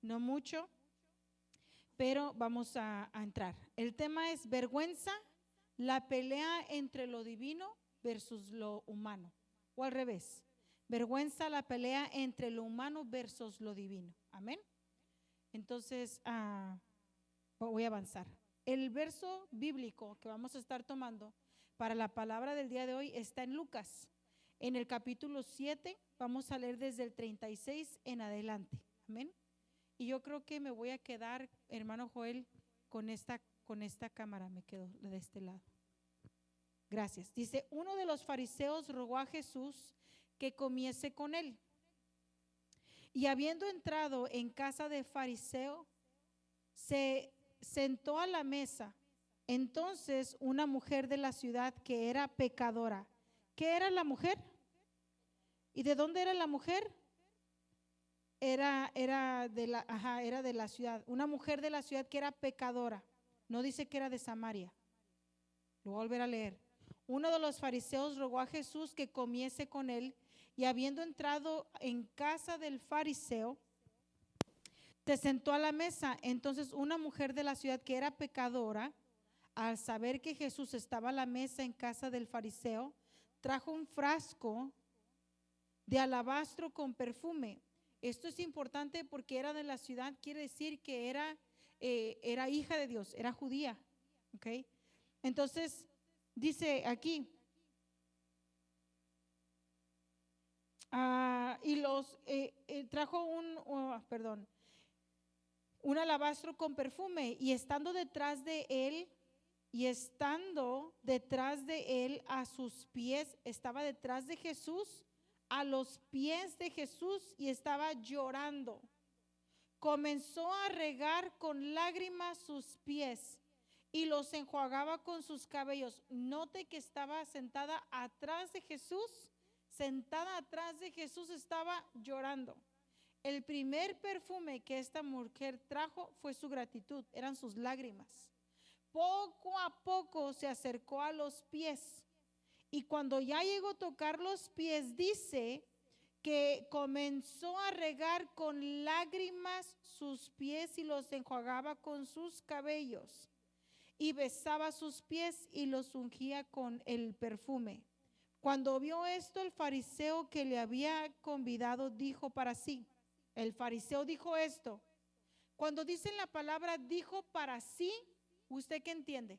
no mucho, pero vamos a entrar. El tema es vergüenza, la pelea entre lo divino versus lo humano, o al revés, vergüenza, la pelea entre lo humano versus lo divino. Amén. Entonces, voy a avanzar. El verso bíblico que vamos a estar tomando para la palabra del día de hoy está en Lucas, en el capítulo 7, vamos a leer desde el 36 en adelante. Amén. Y yo creo que me voy a quedar, hermano Joel, con esta cámara, me quedo de este lado. Gracias. Dice, uno de los fariseos rogó a Jesús que comiese con él. Y habiendo entrado en casa de fariseo, se sentó a la mesa. Entonces una mujer de la ciudad que era pecadora. ¿Qué era la mujer? ¿Y de dónde era la mujer? Era de la ciudad. Una mujer de la ciudad que era pecadora. No dice que era de Samaria. Lo voy a volver a leer. Uno de los fariseos rogó a Jesús que comiese con él, y habiendo entrado en casa del fariseo, se sentó a la mesa. Entonces una mujer de la ciudad que era pecadora, al saber que Jesús estaba a la mesa en casa del fariseo, trajo un frasco de alabastro con perfume. Esto es importante porque era de la ciudad, quiere decir que era hija de Dios, era judía. ¿Okay? Entonces dice aquí, trajo un alabastro con perfume, y estando detrás de él a sus pies, estaba detrás de Jesús, a los pies de Jesús, y estaba llorando. Comenzó a regar con lágrimas sus pies y los enjuagaba con sus cabellos. Note que estaba sentada atrás de Jesús, estaba llorando. El primer perfume que esta mujer trajo fue su gratitud, eran sus lágrimas. Poco a poco se acercó a los pies, y cuando ya llegó a tocar los pies, dice que comenzó a regar con lágrimas sus pies y los enjuagaba con sus cabellos, y besaba sus pies y los ungía con el perfume. Cuando vio esto, el fariseo que le había convidado dijo para sí. El fariseo dijo esto. Cuando dicen la palabra dijo para sí, ¿usted qué entiende?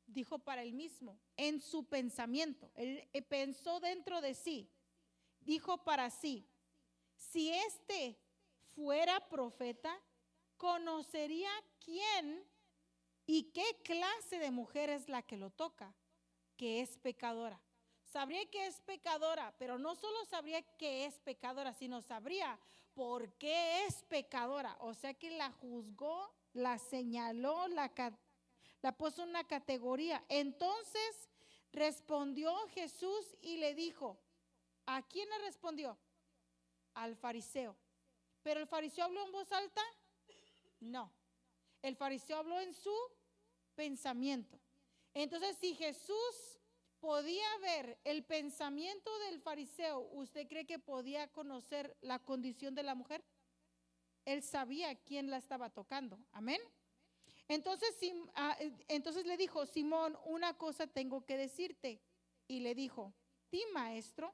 Dijo para él mismo, en su pensamiento. Él pensó dentro de sí. Dijo para sí, si este fuera profeta, conocería quién y qué clase de mujer es la que lo toca, que es pecadora. Sabría que es pecadora, pero no solo sabría que es pecadora, sino sabría por qué es pecadora. O sea que la juzgó, la señaló, la puso en una categoría. Entonces respondió Jesús y le dijo, ¿a quién le respondió? Al fariseo. ¿Pero el fariseo habló en voz alta? No. El fariseo habló en su pensamiento. Entonces, si Jesús podía ver el pensamiento del fariseo, ¿usted cree que podía conocer la condición de la mujer? Él sabía quién la estaba tocando. Amén. Entonces le dijo, Simón, una cosa tengo que decirte. Y le dijo, sí, maestro.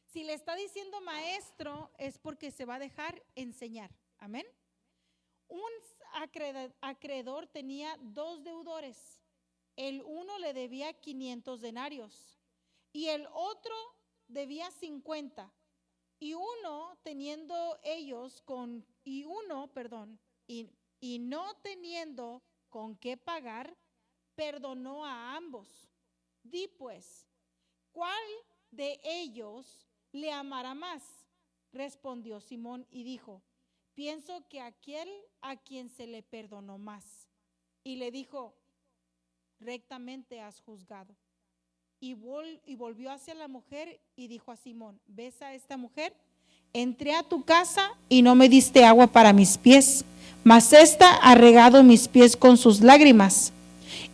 Si le está diciendo maestro, es porque se va a dejar enseñar. Amén. Un acreedor tenía 2 deudores. El uno le debía 500 denarios y el otro debía 50. Y no teniendo con qué pagar, perdonó a ambos. Di pues, ¿cuál de ellos le amará más? Respondió Simón y dijo, pienso que aquel a quien se le perdonó más. Y le dijo, rectamente has juzgado. Y volvió hacia la mujer y dijo a Simón, ¿ves a esta mujer? Entré a tu casa y no me diste agua para mis pies, mas ésta ha regado mis pies con sus lágrimas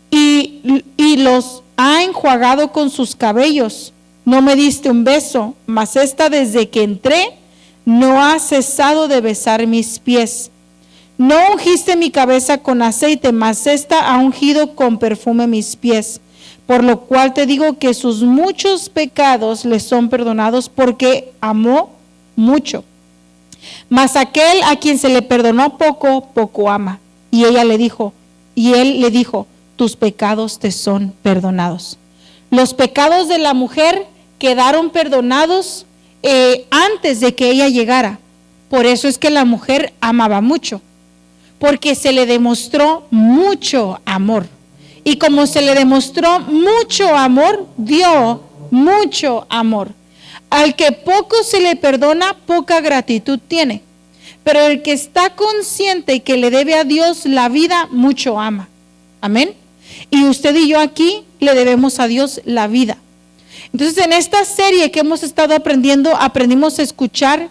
y los ha enjuagado con sus cabellos. No me diste un beso, mas ésta desde que entré no has cesado de besar mis pies. No ungiste mi cabeza con aceite, mas ésta ha ungido con perfume mis pies. Por lo cual te digo que sus muchos pecados le son perdonados, porque amó mucho. Mas aquel a quien se le perdonó poco, poco ama. Y él le dijo, tus pecados te son perdonados. Los pecados de la mujer quedaron perdonados antes de que ella llegara. Por eso es que la mujer amaba mucho, porque se le demostró mucho amor. Y como se le demostró mucho amor, dio mucho amor. Al que poco se le perdona, poca gratitud tiene. Pero el que está consciente que le debe a Dios la vida, mucho ama. Amén. Y usted y yo aquí le debemos a Dios la vida. Entonces, en esta serie que hemos estado aprendiendo, aprendimos a escuchar,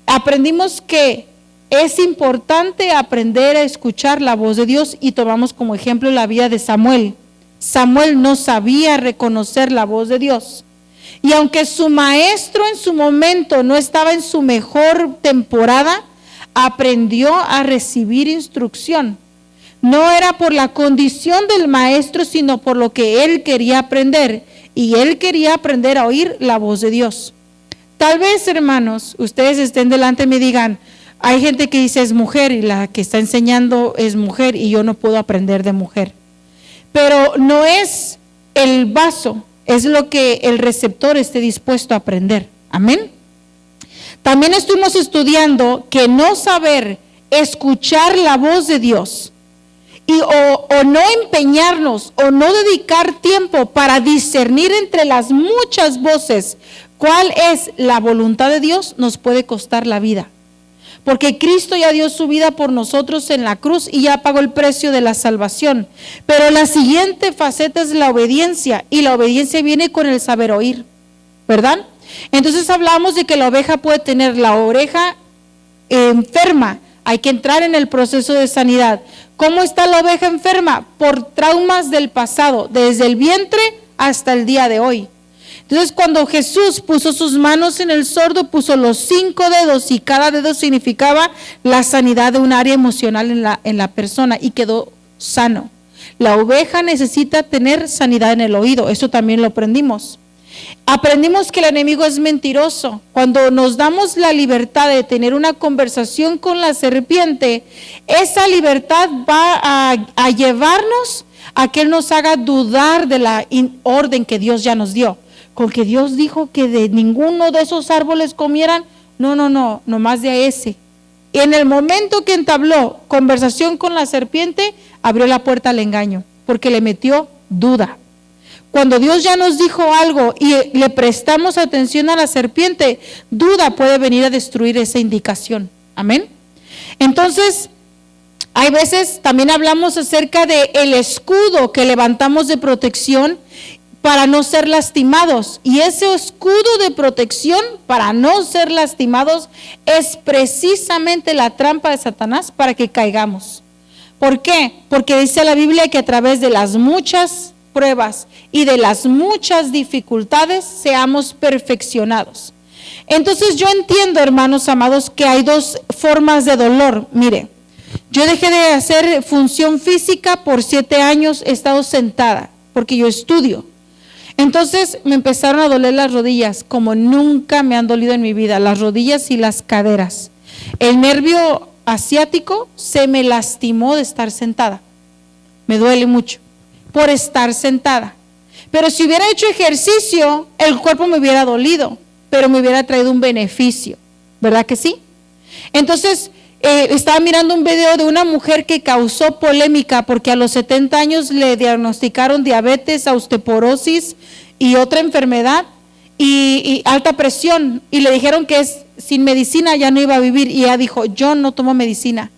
aprendimos que es importante aprender a escuchar la voz de Dios y tomamos como ejemplo la vida de Samuel. Samuel no sabía reconocer la voz de Dios. Y aunque su maestro en su momento no estaba en su mejor temporada, aprendió a recibir instrucción. No era por la condición del maestro, sino por lo que él quería aprender. Y él quería aprender a oír la voz de Dios. Tal vez, hermanos, ustedes estén delante y me digan, hay gente que dice es mujer y la que está enseñando es mujer y yo no puedo aprender de mujer. Pero no es el vaso, es lo que el receptor esté dispuesto a aprender. Amén. También estuvimos estudiando que no saber escuchar la voz de Dios o no empeñarnos o no dedicar tiempo para discernir entre las muchas voces cuál es la voluntad de Dios nos puede costar la vida. Porque Cristo ya dio su vida por nosotros en la cruz y ya pagó el precio de la salvación. Pero la siguiente faceta es la obediencia, y la obediencia viene con el saber oír, ¿verdad? Entonces hablamos de que la oveja puede tener la oreja enferma, hay que entrar en el proceso de sanidad. ¿Cómo está la oveja enferma? Por traumas del pasado, desde el vientre hasta el día de hoy. Entonces, cuando Jesús puso sus manos en el sordo, puso los 5 dedos y cada dedo significaba la sanidad de un área emocional en la persona y quedó sano. La oveja necesita tener sanidad en el oído, eso también lo aprendimos. Aprendimos que el enemigo es mentiroso. Cuando nos damos la libertad de tener una conversación con la serpiente, esa libertad va a llevarnos a que él nos haga dudar de la orden que Dios ya nos dio. Con que Dios dijo que de ninguno de esos árboles comieran, no, nomás de ese. Y en el momento que entabló conversación con la serpiente, abrió la puerta al engaño, porque le metió duda. Cuando Dios ya nos dijo algo y le prestamos atención a la serpiente, duda puede venir a destruir esa indicación. Amén. Entonces, hay veces también hablamos acerca de el escudo que levantamos de protección para no ser lastimados, y ese escudo de protección para no ser lastimados es precisamente la trampa de Satanás para que caigamos. ¿Por qué? Porque dice la Biblia que a través de las muchas pruebas y de las muchas dificultades seamos perfeccionados. Entonces yo entiendo, hermanos amados, que hay 2 formas de dolor. Mire, yo dejé de hacer función física por 7 años, he estado sentada porque yo estudio. Entonces me empezaron a doler las rodillas como nunca me han dolido en mi vida, las rodillas y las caderas. El nervio asiático se me lastimó de estar sentada. Me duele mucho por estar sentada. Pero si hubiera hecho ejercicio, el cuerpo me hubiera dolido, pero me hubiera traído un beneficio, ¿verdad que sí? Entonces, estaba mirando un video de una mujer que causó polémica porque a los 70 años le diagnosticaron diabetes, osteoporosis y otra enfermedad y alta presión, y le dijeron que sin medicina ya no iba a vivir, y ella dijo, yo no tomo medicina.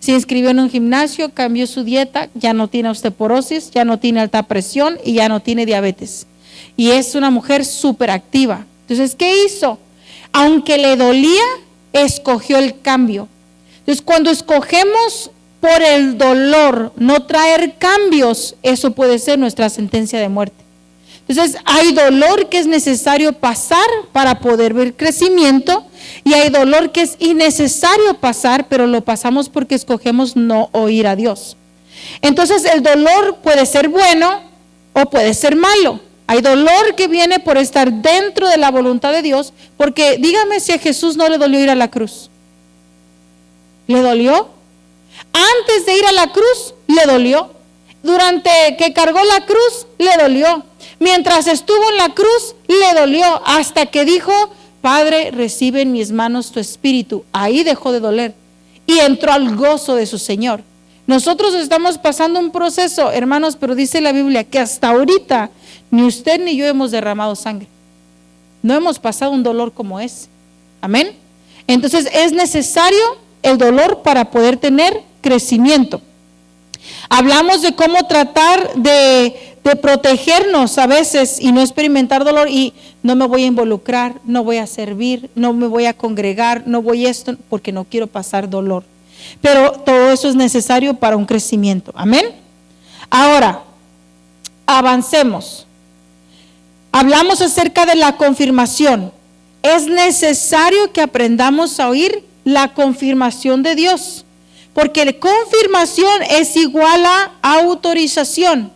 Se inscribió en un gimnasio, cambió su dieta, ya no tiene osteoporosis, ya no tiene alta presión y ya no tiene diabetes. Y es una mujer súper activa. Entonces, ¿qué hizo? Aunque le dolía, escogió el cambio. Entonces, cuando escogemos por el dolor no traer cambios, eso puede ser nuestra sentencia de muerte. Entonces, hay dolor que es necesario pasar para poder ver crecimiento y hay dolor que es innecesario pasar, pero lo pasamos porque escogemos no oír a Dios. Entonces, el dolor puede ser bueno o puede ser malo. Hay dolor que viene por estar dentro de la voluntad de Dios, porque dígame si a Jesús no le dolió ir a la cruz. ¿Le dolió? Antes de ir a la cruz, le dolió. Durante que cargó la cruz, le dolió. Mientras estuvo en la cruz, le dolió. Hasta que dijo, Padre, recibe en mis manos tu espíritu. Ahí dejó de doler. Y entró al gozo de su Señor. Nosotros estamos pasando un proceso, hermanos, pero dice la Biblia que hasta ahorita ni usted ni yo hemos derramado sangre. No hemos pasado un dolor como ese. Amén. Entonces es necesario el dolor para poder tener crecimiento. Hablamos de cómo tratar de protegernos a veces y no experimentar dolor y no me voy a involucrar, no voy a servir, no me voy a congregar, no voy a esto porque no quiero pasar dolor. Pero todo eso es necesario para un crecimiento. Amén. Ahora, avancemos. Hablamos acerca de la confirmación. Es necesario que aprendamos a oír la confirmación de Dios, porque la confirmación es igual a autorización.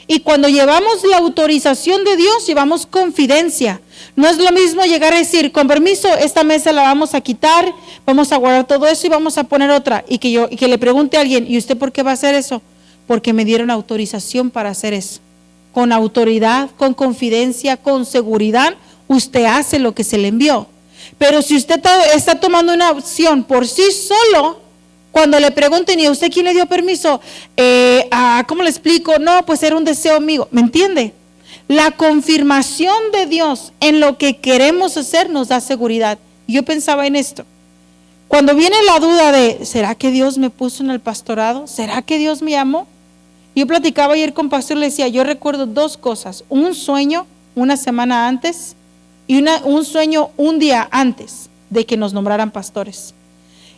Y cuando llevamos la autorización de Dios, llevamos confidencia. No es lo mismo llegar a decir, con permiso, esta mesa la vamos a quitar, vamos a guardar todo eso y vamos a poner otra. Y que le pregunte a alguien, ¿y usted por qué va a hacer eso? Porque me dieron autorización para hacer eso. Con autoridad, con confidencia, con seguridad, usted hace lo que se le envió. Pero si usted está tomando una opción por sí solo, cuando le pregunten, ¿y a usted quién le dio permiso? ¿Cómo le explico? No, pues era un deseo mío. ¿Me entiende? La confirmación de Dios en lo que queremos hacer nos da seguridad. Yo pensaba en esto. Cuando viene la duda de, ¿será que Dios me puso en el pastorado? ¿Será que Dios me llamó? Yo platicaba ayer con pastor, le decía, yo recuerdo dos cosas. Un sueño una semana antes y un sueño un día antes de que nos nombraran pastores.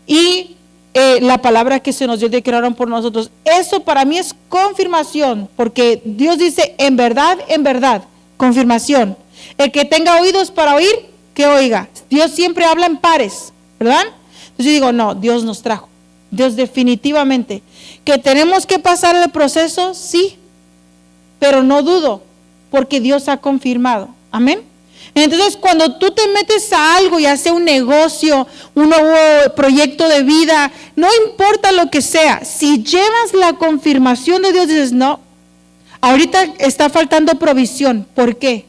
Y la palabra que se nos dio de que oraron por nosotros. Eso para mí es confirmación, porque Dios dice en verdad, confirmación. El que tenga oídos para oír, que oiga. Dios siempre habla en pares, ¿verdad? Entonces yo digo, no, Dios nos trajo. Dios definitivamente. Que tenemos que pasar el proceso, sí, pero no dudo, porque Dios ha confirmado. Amén. Entonces, cuando tú te metes a algo, ya sea un negocio, un nuevo proyecto de vida, no importa lo que sea, si llevas la confirmación de Dios, dices, no, ahorita está faltando provisión. ¿Por qué?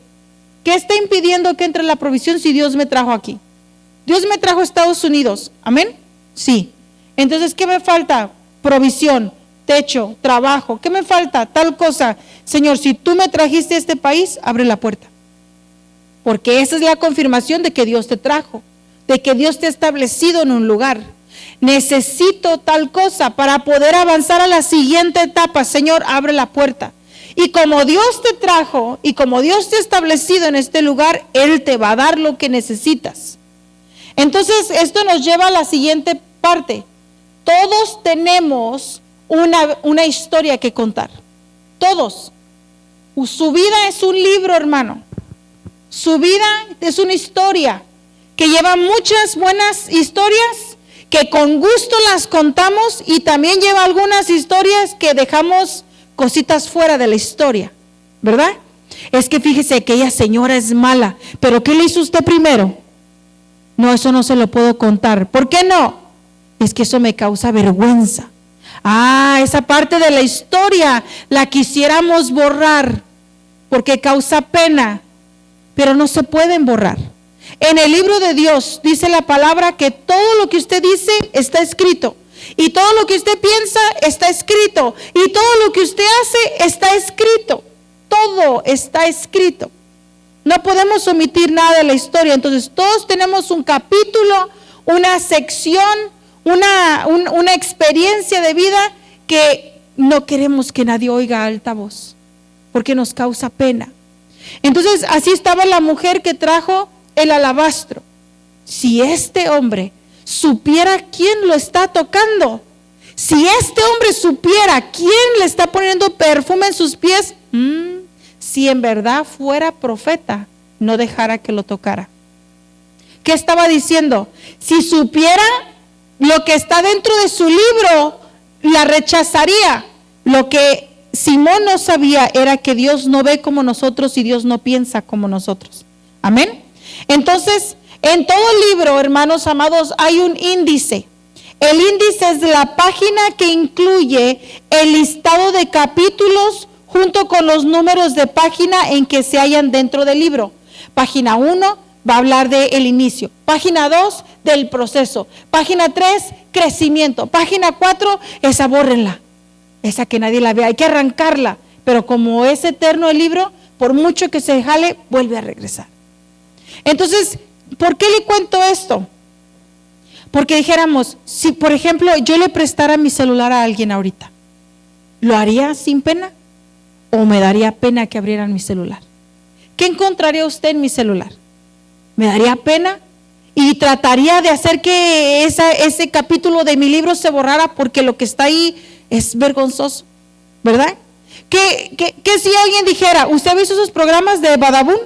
¿Qué está impidiendo que entre la provisión si Dios me trajo aquí? Dios me trajo a Estados Unidos, ¿amén? Sí. Entonces, ¿qué me falta? Provisión, techo, trabajo. ¿Qué me falta? Tal cosa. Señor, si tú me trajiste a este país, abre la puerta. Porque esa es la confirmación de que Dios te trajo, de que Dios te ha establecido en un lugar. Necesito tal cosa para poder avanzar a la siguiente etapa. Señor, abre la puerta. Y como Dios te trajo y como Dios te ha establecido en este lugar, Él te va a dar lo que necesitas. Entonces, esto nos lleva a la siguiente parte. Todos tenemos una historia que contar. Todos. Su vida es un libro, hermano. Su vida es una historia que lleva muchas buenas historias que con gusto las contamos y también lleva algunas historias que dejamos cositas fuera de la historia, ¿verdad? Es que fíjese, aquella señora es mala, pero ¿qué le hizo usted primero? No, eso no se lo puedo contar. ¿Por qué no? Es que eso me causa vergüenza. Esa parte de la historia la quisiéramos borrar porque causa pena. Pero no se pueden borrar. En el libro de Dios dice la palabra que todo lo que usted dice está escrito. Y todo lo que usted piensa está escrito. Y todo lo que usted hace está escrito. Todo está escrito. No podemos omitir nada de la historia. Entonces todos tenemos un capítulo, una sección, una experiencia de vida que no queremos que nadie oiga a alta voz. Porque nos causa pena. Entonces así estaba la mujer que trajo el alabastro. Si este hombre supiera quién lo está tocando, si este hombre supiera quién le está poniendo perfume en sus pies, si en verdad fuera profeta, no dejara que lo tocara. ¿Qué estaba diciendo? Si supiera lo que está dentro de su libro, la rechazaría. Lo que Simón no sabía era que Dios no ve como nosotros y Dios no piensa como nosotros. Amén. Entonces, en todo libro, hermanos amados, hay un índice. El índice es la página que incluye el listado de capítulos junto con los números de página en que se hallan dentro del libro. Página 1 va a hablar del inicio. Página 2 del proceso. Página 3, crecimiento. Página 4, esa bórrenla. Esa que nadie la vea, hay que arrancarla. Pero como es eterno el libro, por mucho que se jale, vuelve a regresar. Entonces, ¿por qué le cuento esto? Porque dijéramos, si por ejemplo yo le prestara mi celular a alguien ahorita, ¿lo haría sin pena? ¿O me daría pena que abrieran mi celular? ¿Qué encontraría usted en mi celular? ¿Me daría pena? Y trataría de hacer que ese capítulo de mi libro se borrara porque lo que está ahí es vergonzoso, ¿verdad? ¿Qué si alguien dijera, ¿usted ha visto esos programas de Badabun?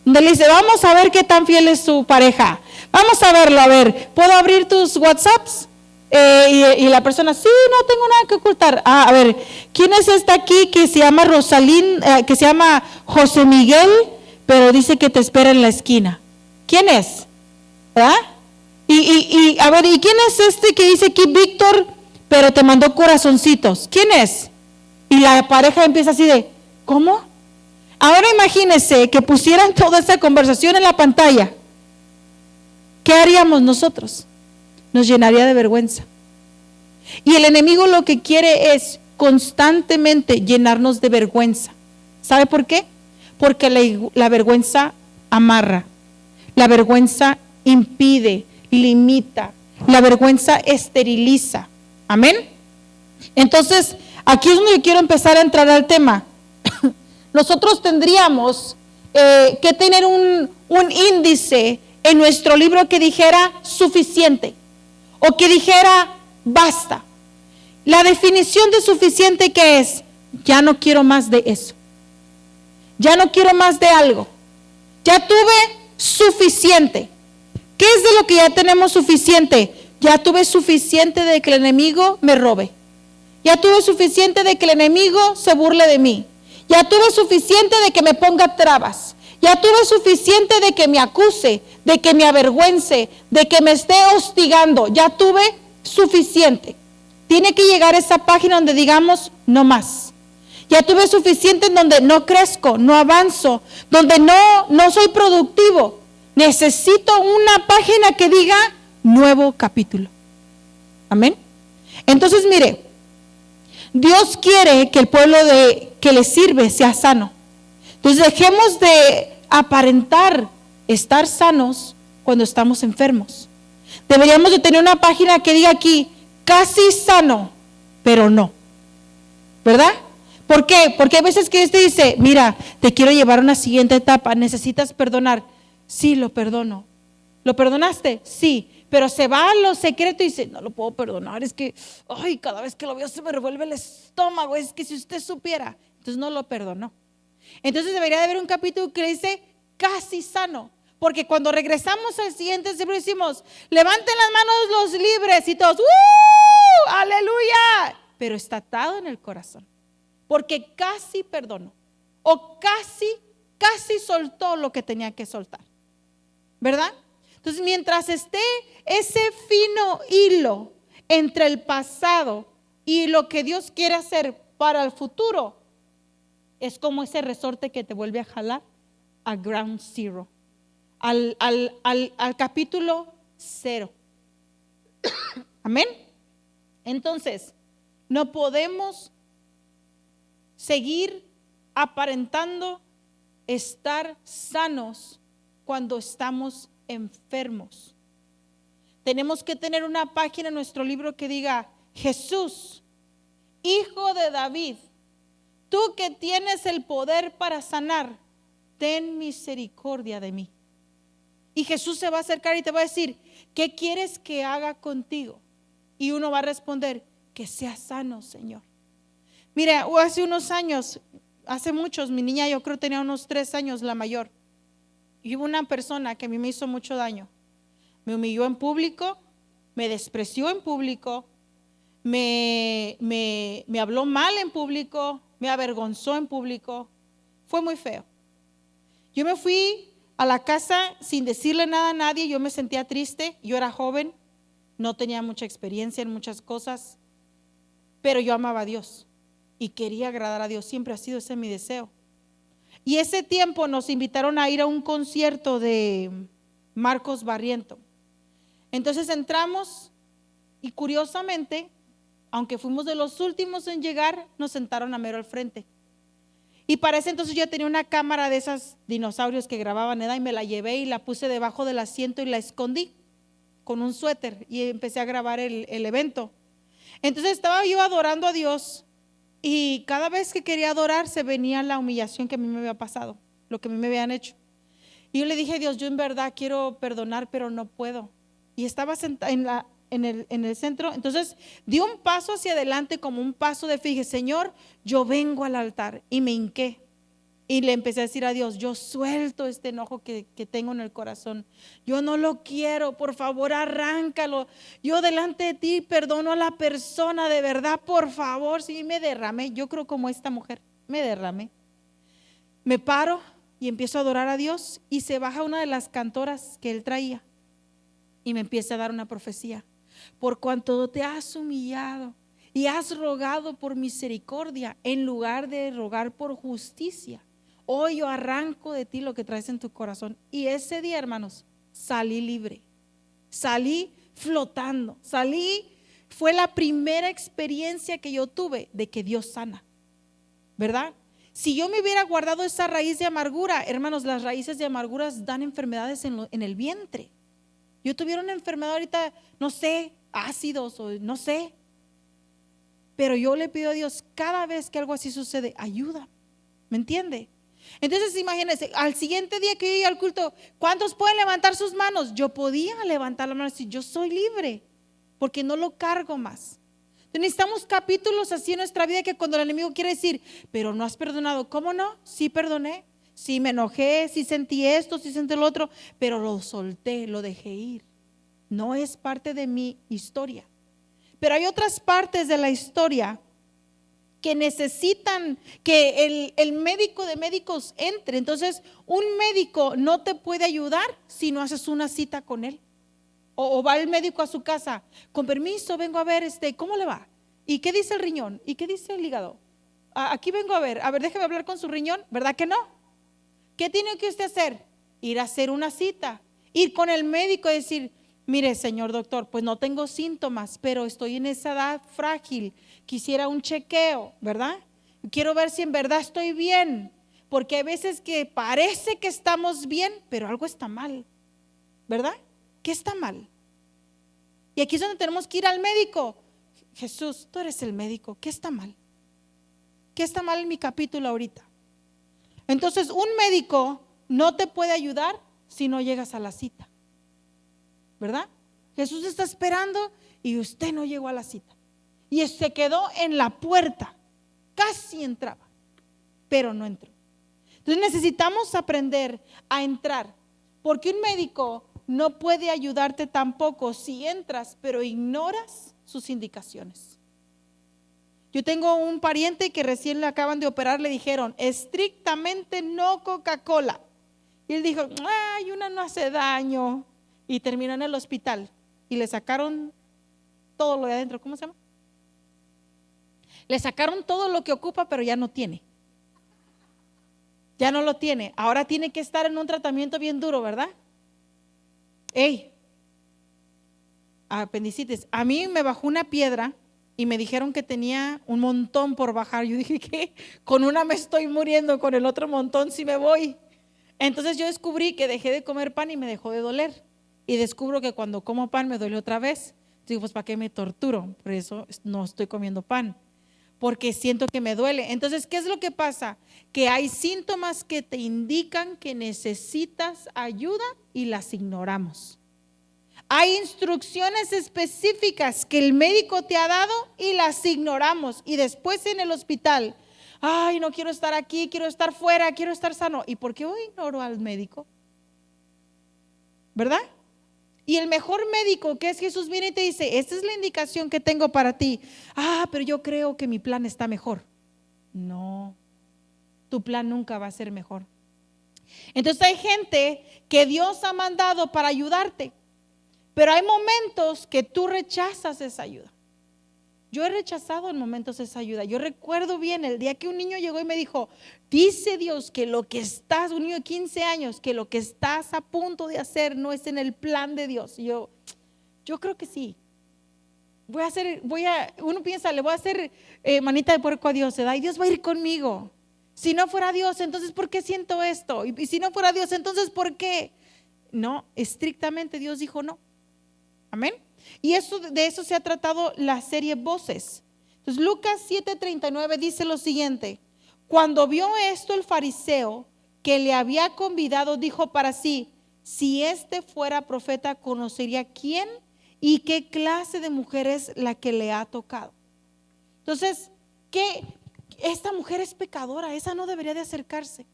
Donde le dice, vamos a ver qué tan fiel es su pareja. Vamos a verlo, a ver, ¿puedo abrir tus WhatsApps? Y la persona, sí, no tengo nada que ocultar. A ver, ¿quién es esta aquí que se llama que se llama José Miguel, pero dice que te espera en la esquina? ¿Quién es? ¿Verdad? A ver, ¿y quién es este que dice aquí Víctor, pero te mandó corazoncitos? ¿Quién es? Y la pareja empieza así de, ¿cómo? Ahora imagínense que pusieran toda esa conversación en la pantalla. ¿Qué haríamos nosotros? Nos llenaría de vergüenza. Y el enemigo lo que quiere es constantemente llenarnos de vergüenza. ¿Sabe por qué? Porque la vergüenza amarra, la vergüenza impide, limita, la vergüenza esteriliza. Amén. Entonces, aquí es donde yo quiero empezar a entrar al tema. Nosotros tendríamos que tener un índice en nuestro libro que dijera suficiente o que dijera basta. La definición de suficiente, ¿qué es? Ya no quiero más de eso. Ya no quiero más de algo. Ya tuve suficiente. ¿Qué es de lo que ya tenemos suficiente? Ya tuve suficiente de que el enemigo me robe. Ya tuve suficiente de que el enemigo se burle de mí. Ya tuve suficiente de que me ponga trabas. Ya tuve suficiente de que me acuse, de que me avergüence, de que me esté hostigando. Ya tuve suficiente. Tiene que llegar a esa página donde digamos no más. Ya tuve suficiente en donde no crezco, no avanzo, donde no soy productivo. Necesito una página que diga nuevo capítulo. Amén. Entonces mire, Dios quiere que el pueblo que le sirve sea sano. Entonces dejemos de aparentar estar sanos cuando estamos enfermos. Deberíamos de tener una página que diga aquí, casi sano, pero no. ¿Verdad? ¿Por qué? Porque hay veces que dice, mira, te quiero llevar a una siguiente etapa, necesitas perdonar. Sí, lo perdono. ¿Lo perdonaste? Sí. Pero se va a lo secreto y dice, no lo puedo perdonar, es que, ay, cada vez que lo veo se me revuelve el estómago, es que si usted supiera, entonces no lo perdonó. Entonces debería de haber un capítulo que dice, casi sano, porque cuando regresamos al siguiente siempre decimos, levanten las manos los libres y todos, aleluya, pero está atado en el corazón, porque casi perdonó, o casi soltó lo que tenía que soltar, ¿verdad? Entonces, mientras esté ese fino hilo entre el pasado y lo que Dios quiere hacer para el futuro, es como ese resorte que te vuelve a jalar a ground zero, al capítulo 0. Amén. Entonces, no podemos seguir aparentando estar sanos cuando estamos enfermos. Tenemos que tener una página en nuestro libro que diga, Jesús, Hijo de David, tú que tienes el poder para sanar, ten misericordia de mí. Y Jesús se va a acercar y te va a decir, ¿qué quieres que haga contigo? Y uno va a responder, que sea sano, Señor. Mira, hace unos años hace muchos, mi niña yo creo tenía unos 3 años, la mayor. Y hubo una persona que a mí me hizo mucho daño. Me humilló en público, me despreció en público, me habló mal en público, me avergonzó en público. Fue muy feo. Yo me fui a la casa sin decirle nada a nadie. Yo me sentía triste, yo era joven, no tenía mucha experiencia en muchas cosas, pero yo amaba a Dios y quería agradar a Dios. Siempre ha sido ese mi deseo. Y ese tiempo nos invitaron a ir a un concierto de Marcos Barriento. Entonces entramos y curiosamente, aunque fuimos de los últimos en llegar, nos sentaron a mero al frente. Y para ese entonces yo tenía una cámara de esas dinosaurios que grababan, ¿verdad? Y me la llevé y la puse debajo del asiento y la escondí con un suéter y empecé a grabar el evento. Entonces estaba yo adorando a Dios y cada vez que quería adorar se venía la humillación que a mí me había pasado, lo que a mí me habían hecho. Y yo le dije a Dios, yo en verdad quiero perdonar, pero no puedo. Y estaba sentada en el centro. Entonces di un paso hacia adelante como un paso de fe. Dije, Señor, yo vengo al altar, y me hinqué y le empecé a decir a Dios, yo suelto este enojo que tengo en el corazón, yo no lo quiero, por favor arráncalo, yo delante de ti perdono a la persona, de verdad, por favor. Sí, me derramé, yo creo como esta mujer, me derramé, me paro y empiezo a adorar a Dios y se baja una de las cantoras que él traía y me empieza a dar una profecía. Por cuanto te has humillado y has rogado por misericordia en lugar de rogar por justicia, hoy yo arranco de ti lo que traes en tu corazón. Y ese día, hermanos, salí libre, salí flotando, fue la primera experiencia que yo tuve de que Dios sana, ¿verdad? Si yo me hubiera guardado esa raíz de amargura, hermanos, las raíces de amargura dan enfermedades en el vientre. Yo tuviera una enfermedad ahorita, no sé, ácidos o no sé, pero yo le pido a Dios cada vez que algo así sucede, ayuda, ¿me entiende? Entonces imagínense, al siguiente día que yo iba al culto, ¿cuántos pueden levantar sus manos? Yo podía levantar la mano y decir, yo soy libre, porque no lo cargo más. Entonces necesitamos capítulos así en nuestra vida, que cuando el enemigo quiere decir, pero no has perdonado, ¿cómo no? Sí perdoné, sí me enojé, sí sentí esto, sí sentí lo otro, pero lo solté, lo dejé ir. No es parte de mi historia. Pero hay otras partes de la historia que necesitan que el médico de médicos entre. Entonces, un médico no te puede ayudar si no haces una cita con él. O va el médico a su casa, con permiso, vengo a ver, ¿cómo le va? ¿Y qué dice el riñón? ¿Y qué dice el hígado? Aquí vengo a ver, déjeme hablar con su riñón, ¿verdad que no? ¿Qué tiene que usted hacer? Ir a hacer una cita, ir con el médico y decir, mire, señor doctor, pues no tengo síntomas, pero estoy en esa edad frágil, quisiera un chequeo, ¿verdad? Quiero ver si en verdad estoy bien, porque hay veces que parece que estamos bien, pero algo está mal, ¿verdad? ¿Qué está mal? Y aquí es donde tenemos que ir al médico. Jesús, tú eres el médico, ¿qué está mal? ¿Qué está mal en mi capítulo ahorita? Entonces, un médico no te puede ayudar si no llegas a la cita, ¿verdad? Jesús está esperando y usted no llegó a la cita y se quedó en la puerta, casi entraba, pero no entró. Entonces necesitamos aprender a entrar, porque un médico no puede ayudarte tampoco si entras pero ignoras sus indicaciones. Yo tengo un pariente que recién le acaban de operar, le dijeron estrictamente no Coca-Cola, y él dijo, ay, una no hace daño, y terminó en el hospital y le sacaron todo lo de adentro. ¿Cómo se llama? Le sacaron todo lo que ocupa, pero ya no tiene, ya no lo tiene. Ahora tiene que estar en un tratamiento bien duro, ¿verdad? Apendicitis. A mí me bajó una piedra y me dijeron que tenía un montón por bajar. Yo dije, ¿qué? Con una me estoy muriendo, con el otro montón sí me voy. Entonces yo descubrí que dejé de comer pan y me dejó de doler. Y descubro que cuando como pan me duele otra vez. Digo, pues ¿para qué me torturo? Por eso no estoy comiendo pan, porque siento que me duele. Entonces, ¿qué es lo que pasa? Que hay síntomas que te indican que necesitas ayuda y las ignoramos. Hay instrucciones específicas que el médico te ha dado y las ignoramos. Y después en el hospital Ay, no quiero estar aquí, quiero estar fuera, quiero estar sano. ¿Y por qué hoy ignoro al médico? ¿Verdad? Y el mejor médico, que es Jesús, viene y te dice, esta es la indicación que tengo para ti. Ah, pero yo creo que mi plan está mejor. No, tu plan nunca va a ser mejor. Entonces hay gente que Dios ha mandado para ayudarte, pero hay momentos que tú rechazas esa ayuda. Yo he rechazado en momentos esa ayuda. Yo recuerdo bien el día que un niño llegó y me dijo, dice Dios que lo que estás, un niño de 15 años, que lo que estás a punto de hacer no es en el plan de Dios. Y yo creo que sí. Uno piensa, le voy a hacer manita de puerco a Dios, ¿verdad? Y Dios va a ir conmigo. Si no fuera Dios, entonces ¿por qué siento esto? Y si no fuera Dios, entonces ¿por qué? No, estrictamente Dios dijo no. Amén. Y de eso se ha tratado la serie Voces. Entonces Lucas 7:39 dice lo siguiente: cuando vio esto el fariseo que le había convidado, dijo para sí, si este fuera profeta, conocería quién y qué clase de mujer es la que le ha tocado. Entonces, que esta mujer es pecadora, esa no debería de acercarse.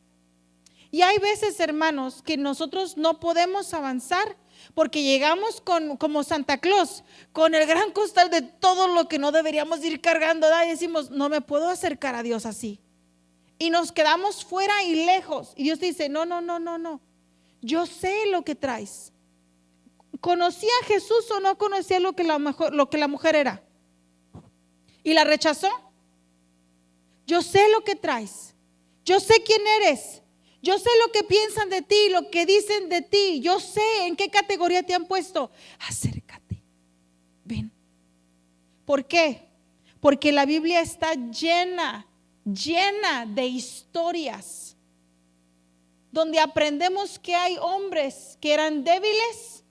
Y hay veces, hermanos, que nosotros no podemos avanzar porque llegamos como Santa Claus, con el gran costal de todo lo que no deberíamos ir cargando, ¿verdad? Y decimos, no me puedo acercar a Dios así. Y nos quedamos fuera y lejos. Y Dios dice, no. Yo sé lo que traes. ¿Conocía a Jesús o no conocía lo que la mujer era? ¿Y la rechazó? Yo sé lo que traes. Yo sé quién eres. Yo sé lo que piensan de ti, lo que dicen de ti. Yo sé en qué categoría te han puesto. Acércate, ven. ¿Por qué? Porque la Biblia está llena de historias donde aprendemos que hay hombres que eran débiles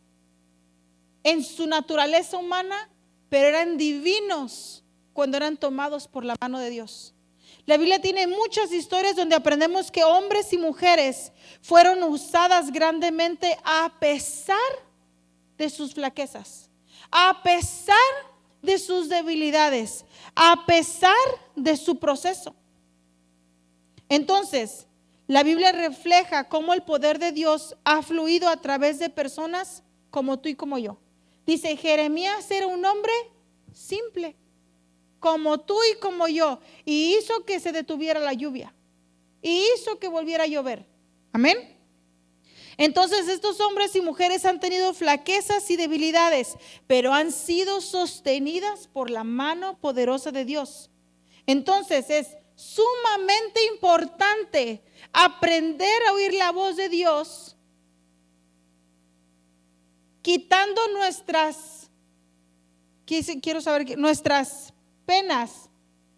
en su naturaleza humana, pero eran divinos cuando eran tomados por la mano de Dios. La Biblia tiene muchas historias donde aprendemos que hombres y mujeres fueron usadas grandemente a pesar de sus flaquezas, a pesar de sus debilidades, a pesar de su proceso. Entonces, la Biblia refleja cómo el poder de Dios ha fluido a través de personas como tú y como yo. Dice, Jeremías era un hombre simple, como tú y como yo, y hizo que se detuviera la lluvia, y hizo que volviera a llover. Amén. Entonces estos hombres y mujeres han tenido flaquezas y debilidades, pero han sido sostenidas por la mano poderosa de Dios. Entonces es sumamente importante aprender a oír la voz de Dios, quitando nuestras penas,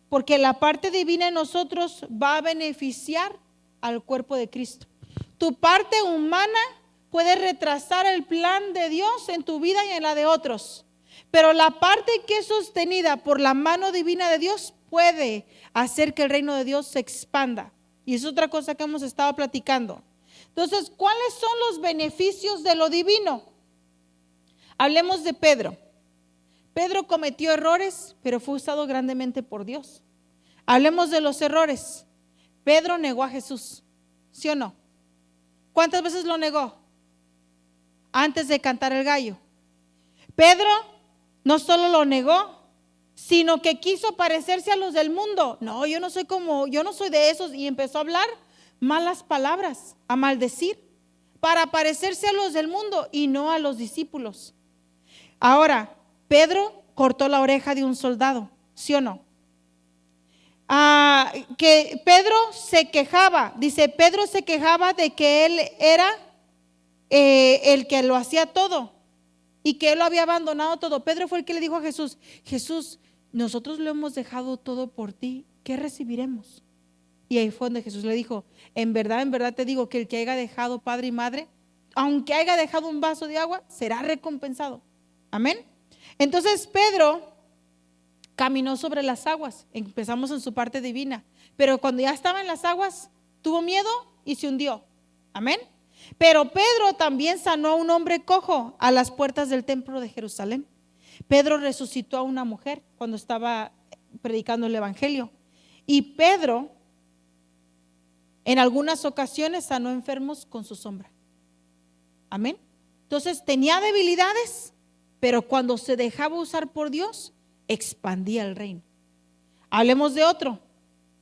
porque la parte divina en nosotros va a beneficiar al cuerpo de Cristo. Tu parte humana puede retrasar el plan de Dios en tu vida y en la de otros, pero la parte que es sostenida por la mano divina de Dios puede hacer que el reino de Dios se expanda. Y es otra cosa que hemos estado platicando. Entonces, ¿cuáles son los beneficios de lo divino? Hablemos de Pedro. Pedro cometió errores, pero fue usado grandemente por Dios. Hablemos de los errores. Pedro negó a Jesús, ¿sí o no? ¿Cuántas veces lo negó? Antes de cantar el gallo. Pedro no solo lo negó, sino que quiso parecerse a los del mundo. No, yo no soy de esos. Y empezó a hablar malas palabras, a maldecir, para parecerse a los del mundo y no a los discípulos. Ahora, Pedro cortó la oreja de un soldado, ¿sí o no? Que Pedro se quejaba, dice, Pedro se quejaba de que él era el que lo hacía todo y que él lo había abandonado todo. Pedro fue el que le dijo a Jesús, Jesús, nosotros lo hemos dejado todo por ti, ¿qué recibiremos? Y ahí fue donde Jesús le dijo, en verdad te digo que el que haya dejado padre y madre, aunque haya dejado un vaso de agua, será recompensado. Amén. Entonces Pedro caminó sobre las aguas. Empezamos en su parte divina, pero cuando ya estaba en las aguas tuvo miedo y se hundió. Amén. Pero Pedro también sanó a un hombre cojo a las puertas del templo de Jerusalén. Pedro resucitó a una mujer cuando estaba predicando el evangelio. Y Pedro En algunas ocasiones sanó enfermos con su sombra. Amén. Entonces tenía debilidades, pero cuando se dejaba usar por Dios, expandía el reino. Hablemos de otro.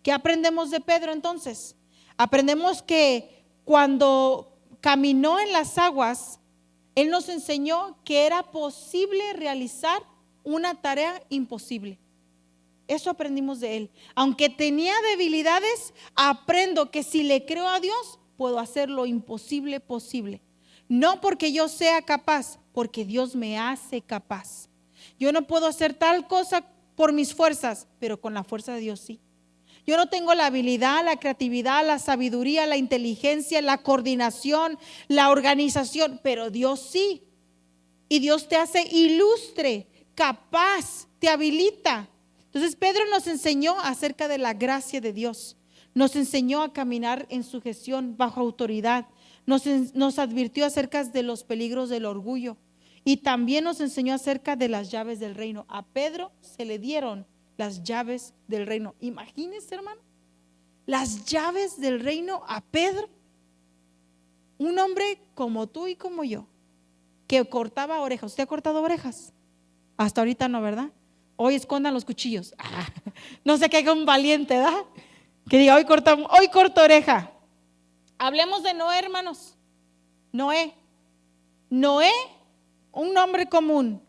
¿Qué aprendemos de Pedro entonces? Aprendemos que cuando caminó en las aguas, él nos enseñó que era posible realizar una tarea imposible. Eso aprendimos de él. Aunque tenía debilidades, aprendo que si le creo a Dios, puedo hacer lo imposible posible. No porque yo sea capaz, porque Dios me hace capaz. Yo no puedo hacer tal cosa por mis fuerzas, pero con la fuerza de Dios sí. Yo no tengo la habilidad, la creatividad, la sabiduría, la inteligencia, la coordinación, la organización, pero Dios sí. Y Dios te hace ilustre, capaz, te habilita. Entonces Pedro nos enseñó acerca de la gracia de Dios. Nos enseñó a caminar en sujeción, bajo autoridad. Nos advirtió acerca de los peligros del orgullo. Y también nos enseñó acerca de las llaves del reino. A Pedro se le dieron las llaves del reino. Imagínense, hermano, las llaves del reino a Pedro. Un hombre como tú y como yo, que cortaba orejas. ¿Usted ha cortado orejas? Hasta ahorita no, ¿verdad? Hoy escondan los cuchillos. No se caiga un valiente, ¿verdad? Que diga, hoy corto oreja. Hablemos de Noé, hermanos. Noé, un hombre común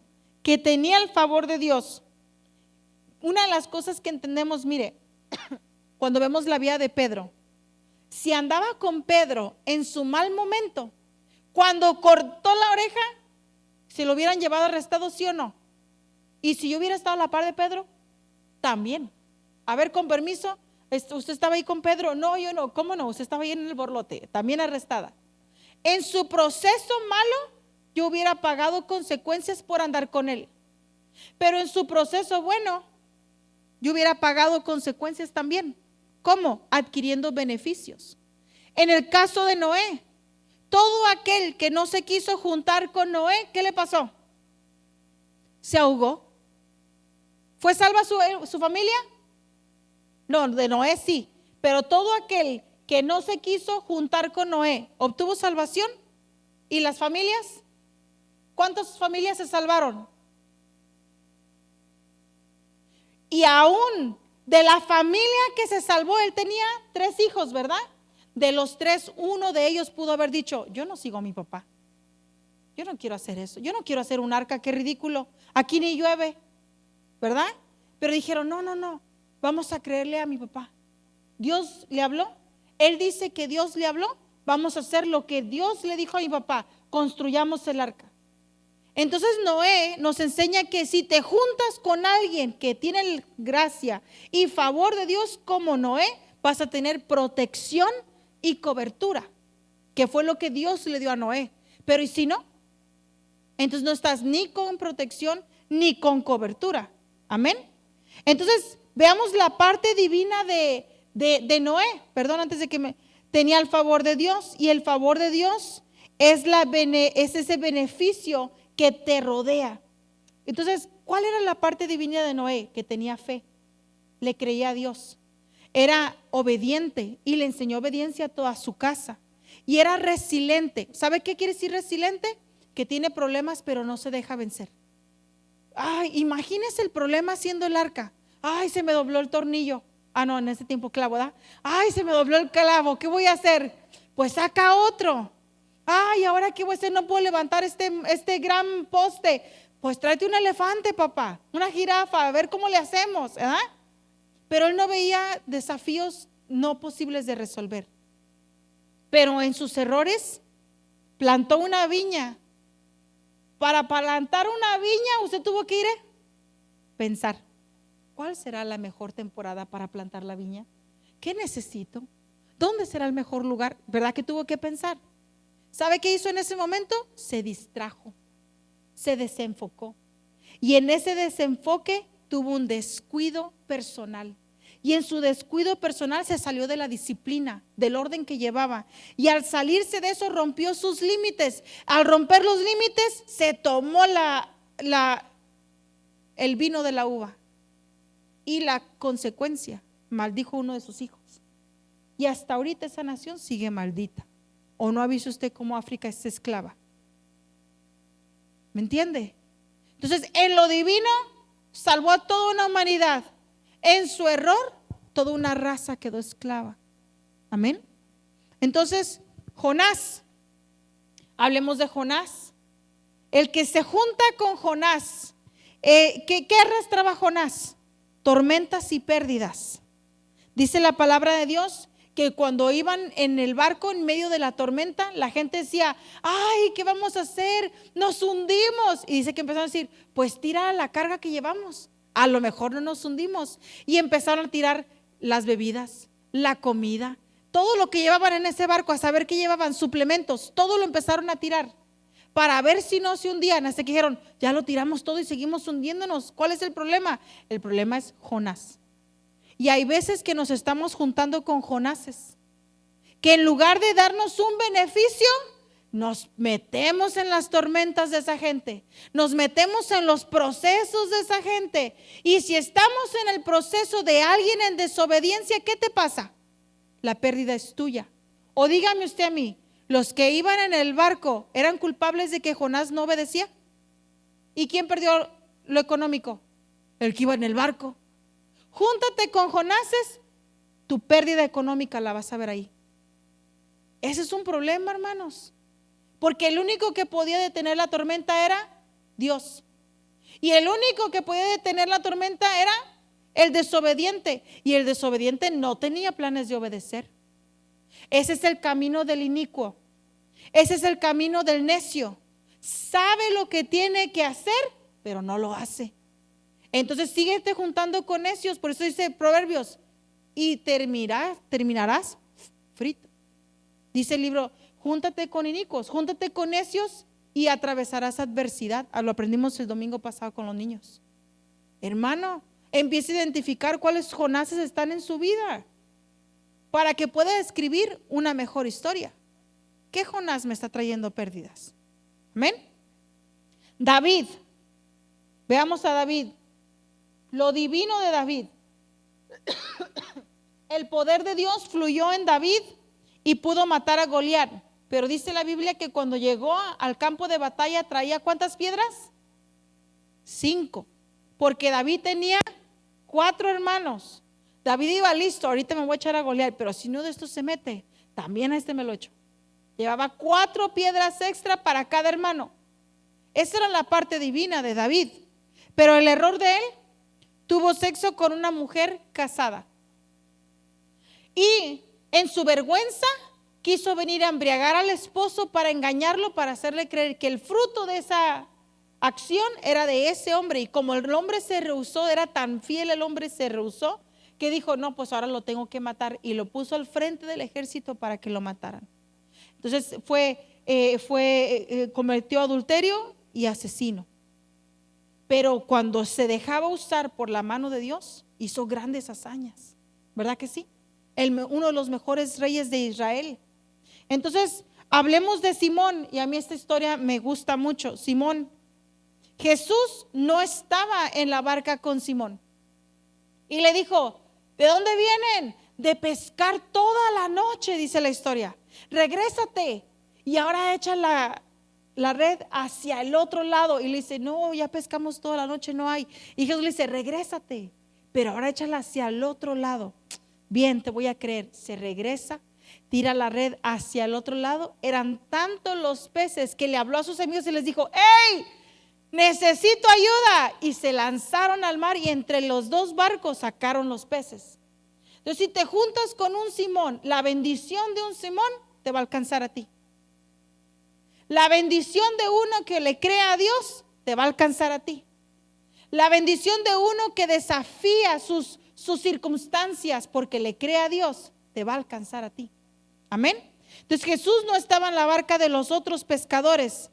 que tenía el favor de Dios. Una de las cosas que entendemos, mire, cuando vemos la vida de Pedro, si andaba con Pedro en su mal momento, cuando cortó la oreja, se lo hubieran llevado arrestado, ¿sí o no? Y si yo hubiera estado a la par de Pedro, también. A ver, con permiso, ¿usted estaba ahí con Pedro? No, yo no. ¿Cómo no? Usted estaba ahí en el borlote, también arrestada. En su proceso malo, yo hubiera pagado consecuencias por andar con él. Pero en su proceso bueno, yo hubiera pagado consecuencias también. ¿Cómo? Adquiriendo beneficios. En el caso de Noé, todo aquel que no se quiso juntar con Noé, ¿qué le pasó? Se ahogó. ¿Fue salva su familia? No, de Noé sí. Pero todo aquel que no se quiso juntar con Noé, ¿obtuvo salvación? ¿Y las familias? ¿Cuántas familias se salvaron? Y aún de la familia que se salvó, él tenía 3 hijos, ¿verdad? De los 3, uno de ellos pudo haber dicho, yo no sigo a mi papá. Yo no quiero hacer eso. Yo no quiero hacer un arca, qué ridículo. Aquí ni llueve, ¿verdad? Pero dijeron, no, vamos a creerle a mi papá. Dios le habló. Él dice que Dios le habló. Vamos a hacer lo que Dios le dijo a mi papá. Construyamos el arca. Entonces Noé nos enseña que si te juntas con alguien que tiene gracia y favor de Dios como Noé, vas a tener protección y cobertura, que fue lo que Dios le dio a Noé. Pero ¿y si no? Entonces no estás ni con protección ni con cobertura. Amén. Entonces veamos la parte divina de Noé. Perdón, antes de que tenía el favor de Dios. Y el favor de Dios es ese beneficio que te rodea. Entonces, ¿cuál era la parte divina de Noé? Que tenía fe, le creía a Dios, era obediente y le enseñó obediencia a toda su casa, y era resiliente. ¿Sabe qué quiere decir resiliente? Que tiene problemas pero no se deja vencer. Ay, imagínese el problema haciendo el arca. Ay, se me dobló el tornillo. No, en ese tiempo clavo, ¿verdad? Ay, se me dobló el clavo, ¿qué voy a hacer? Pues saca otro. Ay, ¿ahora qué voy a hacer? No puedo levantar este gran poste. Pues tráete un elefante, papá, una jirafa, a ver cómo le hacemos, ¿verdad? Pero él no veía desafíos no posibles de resolver. Pero en sus errores plantó una viña. Para plantar una viña usted tuvo que ir a pensar, ¿cuál será la mejor temporada para plantar la viña? ¿Qué necesito? ¿Dónde será el mejor lugar? ¿Verdad que tuvo que pensar? ¿Sabe qué hizo en ese momento? Se distrajo, se desenfocó. Y en ese desenfoque tuvo un descuido personal. Y en su descuido personal se salió de la disciplina, del orden que llevaba. Y al salirse de eso rompió sus límites. Al romper los límites se tomó el vino de la uva. Y la consecuencia, maldijo uno de sus hijos. Y hasta ahorita esa nación sigue maldita. ¿O no ha visto usted cómo África es esclava? ¿Me entiende? Entonces, en lo divino salvó a toda una humanidad. En su error, toda una raza quedó esclava. Amén. Entonces, Jonás, hablemos de Jonás. El que se junta con Jonás, ¿qué arrastraba Jonás? Tormentas y pérdidas. Dice la palabra de Dios que cuando iban en el barco en medio de la tormenta, la gente decía, ay, ¿qué vamos a hacer? Nos hundimos. Y dice que empezaron a decir, pues tira la carga que llevamos, a lo mejor no nos hundimos. Y empezaron a tirar las bebidas, la comida, todo lo que llevaban en ese barco, a saber que llevaban, suplementos, todo lo empezaron a tirar para ver si no se hundían, hasta que dijeron, ya lo tiramos todo y seguimos hundiéndonos. ¿Cuál es el problema? El problema es Jonás. Y hay veces que nos estamos juntando con Jonases, que en lugar de darnos un beneficio, nos metemos en las tormentas de esa gente, nos metemos en los procesos de esa gente. Y si estamos en el proceso de alguien en desobediencia, ¿qué te pasa? La pérdida es tuya. O dígame usted a mí, ¿los que iban en el barco eran culpables de que Jonás no obedecía? ¿Y quién perdió lo económico? El que iba en el barco. Júntate con Jonases, tu pérdida económica la vas a ver ahí. Ese es un problema, hermanos, porque el único que podía detener la tormenta era Dios. Y el único que podía detener la tormenta era el desobediente. Y el desobediente no tenía planes de obedecer. Ese es el camino del inicuo. Ese es el camino del necio. Sabe lo que tiene que hacer, pero no lo hace. Entonces síguete juntando con necios. Por eso dice Proverbios, y terminarás frito. Dice el libro, júntate con inicuos, júntate con necios y atravesarás adversidad. Lo aprendimos el domingo pasado con los niños. Hermano, empieza a identificar cuáles Jonases están en su vida para que pueda escribir una mejor historia. ¿Qué Jonás me está trayendo pérdidas? Amén. David, veamos a David. Lo divino de David. El poder de Dios fluyó en David y pudo matar a Goliat. Pero dice la Biblia que cuando llegó al campo de batalla traía ¿cuántas piedras? 5. Porque David tenía 4 hermanos. David iba listo, ahorita me voy a echar a Goliat, pero si uno de estos se mete, también a este me lo echo. Llevaba 4 piedras extra para cada hermano. Esa era la parte divina de David. Pero el error de él, tuvo sexo con una mujer casada. Y en su vergüenza quiso venir a embriagar al esposo para engañarlo, para hacerle creer que el fruto de esa acción era de ese hombre. Y como el hombre se rehusó, era tan fiel el hombre, se rehusó, que dijo, no, pues ahora lo tengo que matar. Y lo puso al frente del ejército para que lo mataran. Entonces cometió adulterio y asesino. Pero cuando se dejaba usar por la mano de Dios, hizo grandes hazañas. ¿Verdad que sí? Uno de los mejores reyes de Israel. Entonces, hablemos de Simón. Y a mí esta historia me gusta mucho. Simón. Jesús no estaba en la barca con Simón. Y le dijo, ¿de dónde vienen? De pescar toda la noche, dice la historia. Regrésate. Y ahora echa la red hacia el otro lado. Y le dice, no, ya pescamos toda la noche, no hay. Y Jesús le dice, regrésate, pero ahora échala hacia el otro lado. Bien, te voy a creer. Se regresa, tira la red hacia el otro lado. Eran tantos los peces que le habló a sus amigos y les dijo, ¡hey! Necesito ayuda. Y se lanzaron al mar y entre los 2 barcos sacaron los peces. Entonces, si te juntas con un Simón, la bendición de un Simón te va a alcanzar a ti. La bendición de uno que le cree a Dios te va a alcanzar a ti. La bendición de uno que desafía sus circunstancias porque le cree a Dios te va a alcanzar a ti. Amén. Entonces Jesús no estaba en la barca de los otros pescadores,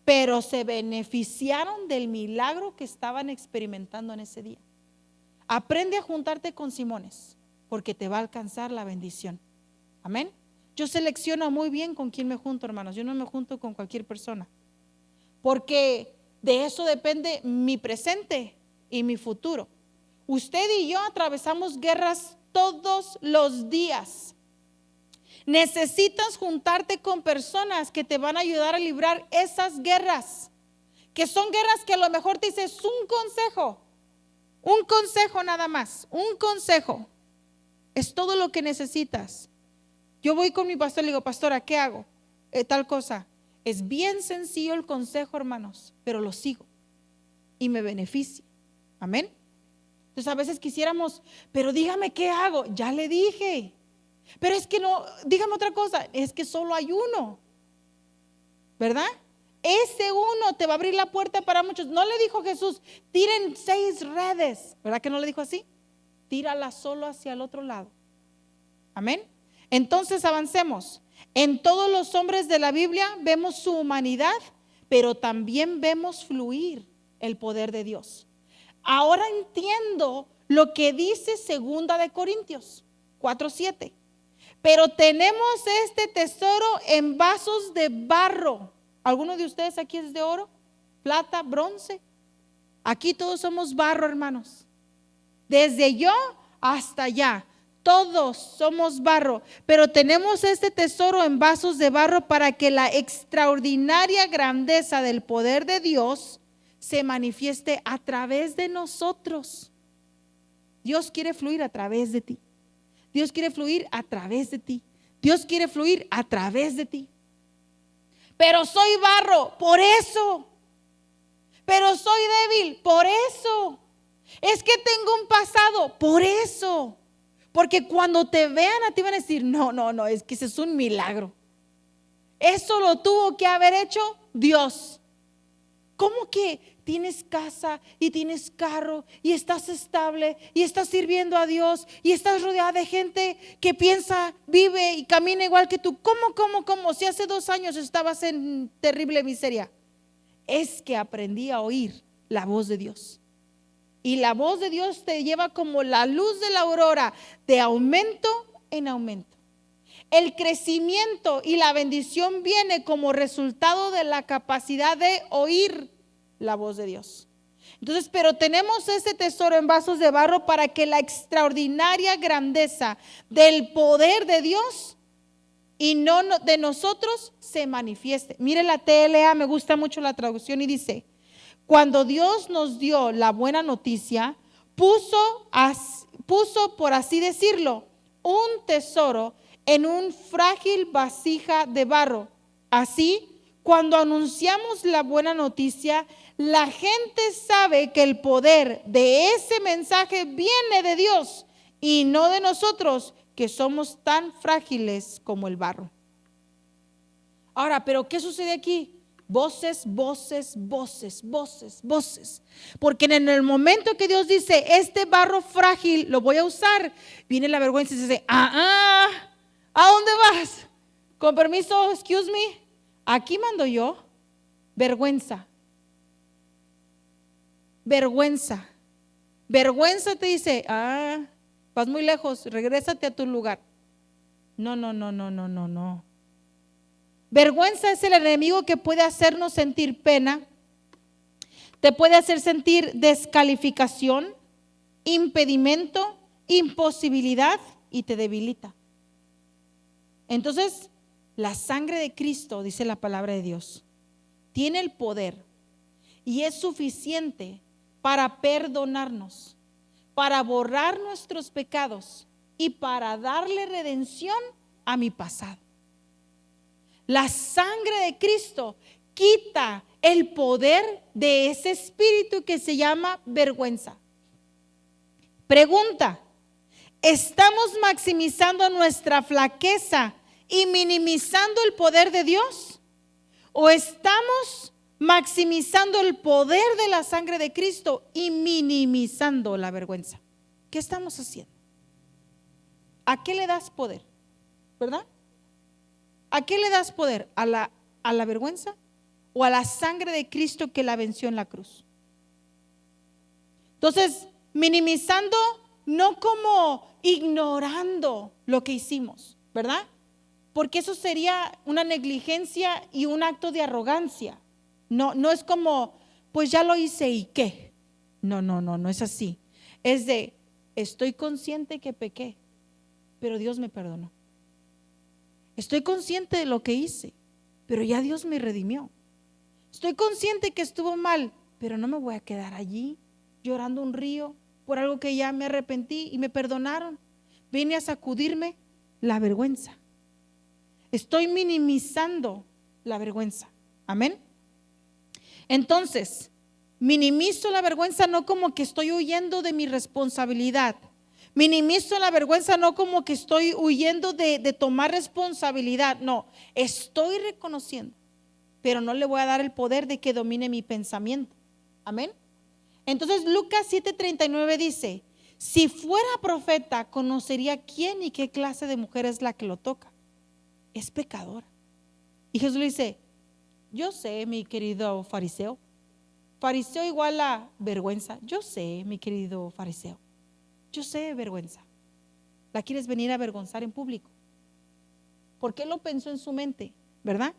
pero se beneficiaron del milagro que estaban experimentando en ese día. Aprende a juntarte con Simones porque te va a alcanzar la bendición. Amén. Yo selecciono muy bien con quién me junto, hermanos. Yo no me junto con cualquier persona, porque de eso depende mi presente y mi futuro. Usted y yo atravesamos guerras todos los días. Necesitas juntarte con personas que te van a ayudar a librar esas guerras, que son guerras que a lo mejor te dices un consejo nada más, un consejo. Es todo lo que necesitas. Yo voy con mi pastor y le digo, pastora, ¿qué hago? Tal cosa. Es bien sencillo el consejo, hermanos, pero lo sigo y me beneficia. Amén. Entonces a veces quisiéramos, pero dígame qué hago. Ya le dije. Pero es que no, dígame otra cosa. Es que solo hay uno, ¿verdad? Ese uno te va a abrir la puerta para muchos. No le dijo Jesús, tiren 6 redes. ¿Verdad que no le dijo así? Tírala solo hacia el otro lado. Amén. Entonces avancemos. En todos los hombres de la Biblia vemos su humanidad, pero también vemos fluir el poder de Dios. Ahora entiendo lo que dice 2 de Corintios 4:7. Pero tenemos este tesoro en vasos de barro. ¿Alguno de ustedes aquí es de oro, plata, bronce? Aquí todos somos barro, hermanos. Desde yo hasta allá, todos somos barro, pero tenemos este tesoro en vasos de barro para que la extraordinaria grandeza del poder de Dios se manifieste a través de nosotros. Dios quiere fluir a través de ti. Dios quiere fluir a través de ti. Dios quiere fluir a través de ti. Pero soy barro, por eso. Pero soy débil, por eso. Es que tengo un pasado, por eso. Porque cuando te vean a ti van a decir, no, es que ese es un milagro. Eso lo tuvo que haber hecho Dios. ¿Cómo que tienes casa y tienes carro y estás estable y estás sirviendo a Dios y estás rodeada de gente que piensa, vive y camina igual que tú? ¿Cómo? Si hace 2 años estabas en terrible miseria. Es que aprendí a oír la voz de Dios. Y la voz de Dios te lleva como la luz de la aurora, de aumento en aumento. El crecimiento y la bendición viene como resultado de la capacidad de oír la voz de Dios. Entonces, pero tenemos ese tesoro en vasos de barro para que la extraordinaria grandeza del poder de Dios y no de nosotros se manifieste. Mire la TLA, me gusta mucho la traducción y dice: cuando Dios nos dio la buena noticia, puso, por así decirlo, un tesoro en un frágil vasija de barro. Así, cuando anunciamos la buena noticia, la gente sabe que el poder de ese mensaje viene de Dios y no de nosotros, que somos tan frágiles como el barro. Ahora, ¿pero qué sucede aquí? Voces. Porque en el momento que Dios dice, este barro frágil lo voy a usar, viene la vergüenza y dice, ¿a dónde vas? Con permiso, excuse me, aquí mando yo. Vergüenza te dice, vas muy lejos, regrésate a tu lugar. No. Vergüenza es el enemigo que puede hacernos sentir pena, te puede hacer sentir descalificación, impedimento, imposibilidad y te debilita. Entonces, la sangre de Cristo, dice la palabra de Dios, tiene el poder y es suficiente para perdonarnos, para borrar nuestros pecados y para darle redención a mi pasado. La sangre de Cristo quita el poder de ese espíritu que se llama vergüenza. Pregunta: ¿estamos maximizando nuestra flaqueza y minimizando el poder de Dios? ¿O estamos maximizando el poder de la sangre de Cristo y minimizando la vergüenza? ¿Qué estamos haciendo? ¿A qué le das poder? ¿Verdad? ¿A qué le das poder? ¿A la vergüenza o a la sangre de Cristo que la venció en la cruz? Entonces, minimizando, no como ignorando lo que hicimos, ¿verdad? Porque eso sería una negligencia y un acto de arrogancia. No es como, pues ya lo hice y qué. No es así. Es de, estoy consciente que pequé, pero Dios me perdonó. Estoy consciente de lo que hice, pero ya Dios me redimió. Estoy consciente que estuvo mal, pero no me voy a quedar allí llorando un río por algo que ya me arrepentí y me perdonaron. Vine a sacudirme la vergüenza. Estoy minimizando la vergüenza. Amén. Entonces, minimizo la vergüenza no como que estoy huyendo de mi responsabilidad. Minimizo la vergüenza no como que estoy huyendo de tomar responsabilidad. No, estoy reconociendo, pero no le voy a dar el poder de que domine mi pensamiento. Amén. Entonces Lucas 7:39 dice: si fuera profeta, conocería quién y qué clase de mujer es la que lo toca. Es pecadora. Y Jesús le dice: yo sé, mi querido fariseo. Fariseo igual a vergüenza. Yo sé, mi querido fariseo. Yo sé vergüenza. ¿La quieres venir a avergonzar en público? ¿Por qué lo pensó en su mente? ¿Verdad?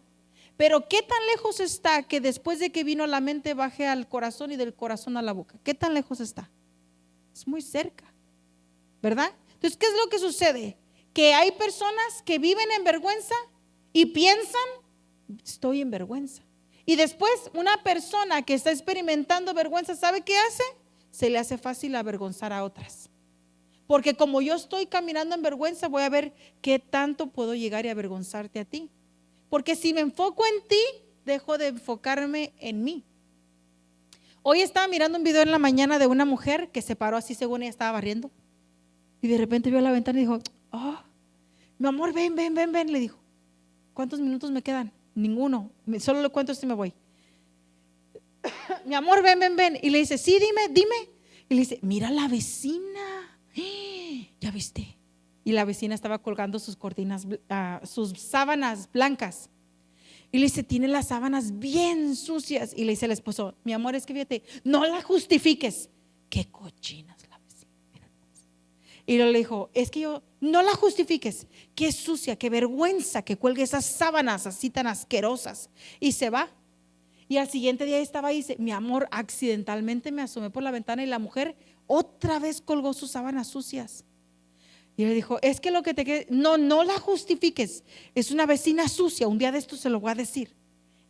Pero ¿qué tan lejos está que después de que vino a la mente baje al corazón y del corazón a la boca? ¿Qué tan lejos está? Es muy cerca, ¿verdad? Entonces, ¿qué es lo que sucede? Que hay personas que viven en vergüenza y piensan: estoy en vergüenza. Y después una persona que está experimentando vergüenza, ¿sabe qué hace? Se le hace fácil avergonzar a otras. Porque como yo estoy caminando en vergüenza, voy a ver qué tanto puedo llegar y avergonzarte a ti. Porque si me enfoco en ti, dejo de enfocarme en mí. Hoy estaba mirando un video en la mañana de una mujer que se paró así según ella estaba barriendo. Y de repente vio la ventana y dijo: oh, mi amor, ven, ven, ven, ven. Le dijo: ¿cuántos minutos me quedan? Ninguno, solo le cuento si me voy. Mi amor, ven, ven, ven. Y le dice: sí, dime, dime. Y le dice: mira la vecina. ¿Ya viste? Y la vecina estaba colgando sus cortinas, sus sábanas blancas. Y le dice: tiene las sábanas bien sucias. Y le dice al esposo: mi amor, es que fíjate, no la justifiques. Qué cochinas la vecina. Y luego le dijo: es que yo, no la justifiques. Qué sucia, qué vergüenza que cuelgue esas sábanas así tan asquerosas. Y se va. Y al siguiente día estaba ahí y dice: mi amor, accidentalmente me asomé por la ventana y la mujer otra vez colgó sus sábanas sucias. Y le dijo: es que lo que te quede, no, no la justifiques. Es una vecina sucia. Un día de esto se lo voy a decir,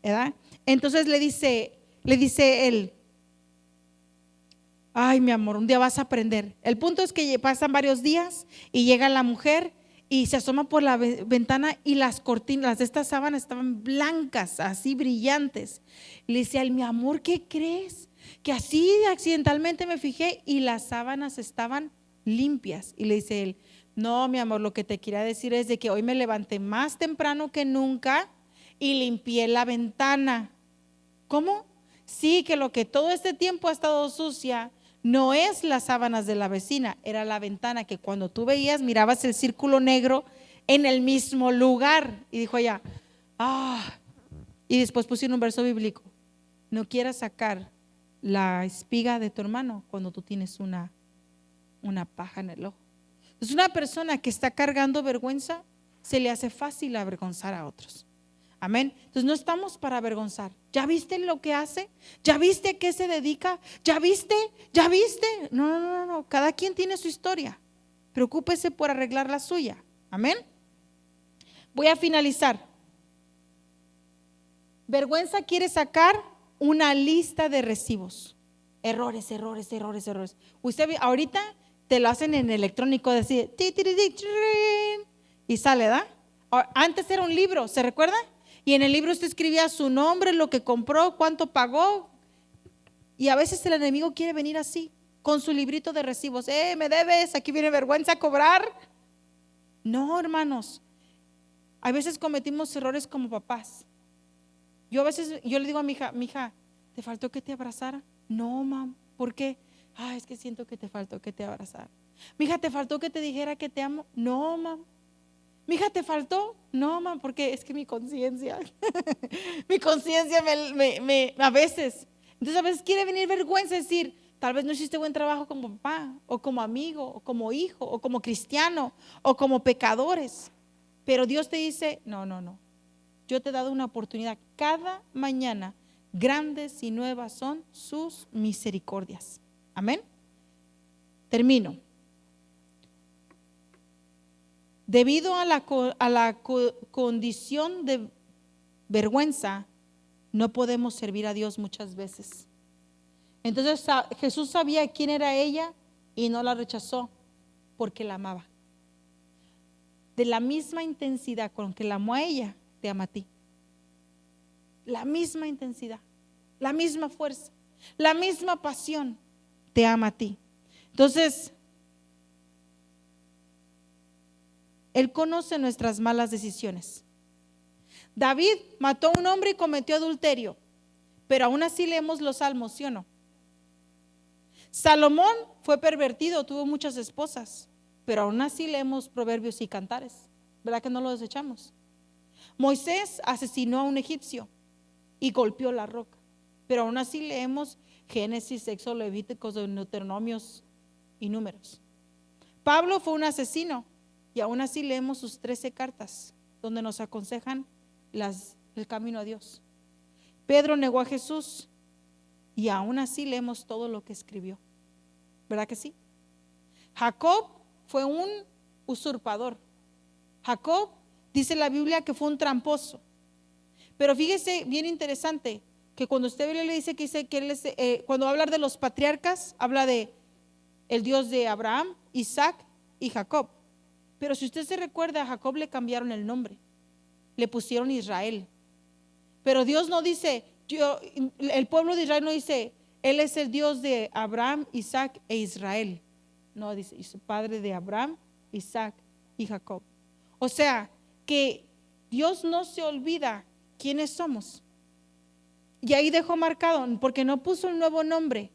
¿verdad? Entonces le dice él: ay, mi amor, un día vas a aprender. El punto es que pasan varios días y llega la mujer y se asoma por la ventana y las cortinas de estas sábanas estaban blancas, así brillantes. Y le dice a él: mi amor, ¿qué crees? Que así accidentalmente me fijé y las sábanas estaban limpias. Y le dice él: no, mi amor, lo que te quería decir es de que hoy me levanté más temprano que nunca y limpié la ventana. ¿Cómo? Sí, que lo que todo este tiempo ha estado sucia no es las sábanas de la vecina, era la ventana que cuando tú veías mirabas el círculo negro en el mismo lugar. Y dijo ella: y después pusieron un verso bíblico: no quieras sacar la espiga de tu hermano cuando tú tienes una paja en el ojo. Es una persona que está cargando vergüenza, se le hace fácil avergonzar a otros. Amén. Entonces no estamos para avergonzar. ¿Ya viste lo que hace? ¿Ya viste a qué se dedica? ¿Ya viste? ¿Ya viste? No. Cada quien tiene su historia. Preocúpese por arreglar la suya. Amén. Voy a finalizar. Vergüenza quiere sacar una lista de recibos. Errores. Usted ahorita te lo hacen en electrónico, decir y sale, ¿da? Antes era un libro, ¿se recuerda? Y en el libro usted escribía su nombre, lo que compró, cuánto pagó. Y a veces el enemigo quiere venir así, con su librito de recibos. Me debes, aquí viene vergüenza a cobrar. No, hermanos. A veces cometimos errores como papás. Yo le digo a mi hija, ¿te faltó que te abrazara? No, mam, ¿por qué? Es que siento que te faltó que te abrazara. Mija, ¿te faltó que te dijera que te amo? No, mam. Mija, ¿te faltó? No, mam, porque es que mi conciencia, mi conciencia a veces. Entonces a veces quiere venir vergüenza, decir, tal vez no hiciste buen trabajo como papá, o como amigo, o como hijo, o como cristiano, o como pecadores. Pero Dios te dice: no. Yo te he dado una oportunidad. Cada mañana grandes y nuevas son sus misericordias. Amén. Termino. Debido a la condición de vergüenza, no podemos servir a Dios muchas veces. Entonces Jesús sabía quién era ella y no la rechazó porque la amaba. De la misma intensidad con que la amó a ella, te ama a ti. La misma intensidad, la misma fuerza, la misma pasión, te ama a ti. Entonces, Él conoce nuestras malas decisiones. David mató a un hombre y cometió adulterio, pero aún así leemos los salmos, ¿sí o no? Salomón fue pervertido, tuvo muchas esposas, pero aún así leemos proverbios y cantares, ¿verdad que no lo desechamos? Moisés asesinó a un egipcio y golpeó la roca, pero aún así leemos Génesis, Éxodo, Levíticos, Deuteronomios y Números. Pablo fue un asesino y aún así leemos sus 13 cartas donde nos aconsejan el camino a Dios. Pedro negó a Jesús y aún así leemos todo lo que escribió, ¿verdad que sí? Jacob fue un usurpador. Jacob, dice la Biblia, que fue un tramposo. Pero fíjese, bien interesante, que cuando usted le dice que él es, cuando va a hablar de los patriarcas, habla de el Dios de Abraham, Isaac y Jacob. Pero si usted se recuerda, a Jacob le cambiaron el nombre, le pusieron Israel. Pero Dios no dice, el pueblo de Israel no dice, Él es el Dios de Abraham, Isaac e Israel. No, dice padre de Abraham, Isaac y Jacob. O sea, que Dios no se olvida quiénes somos. Y ahí dejó marcado, porque no puso el nuevo nombre,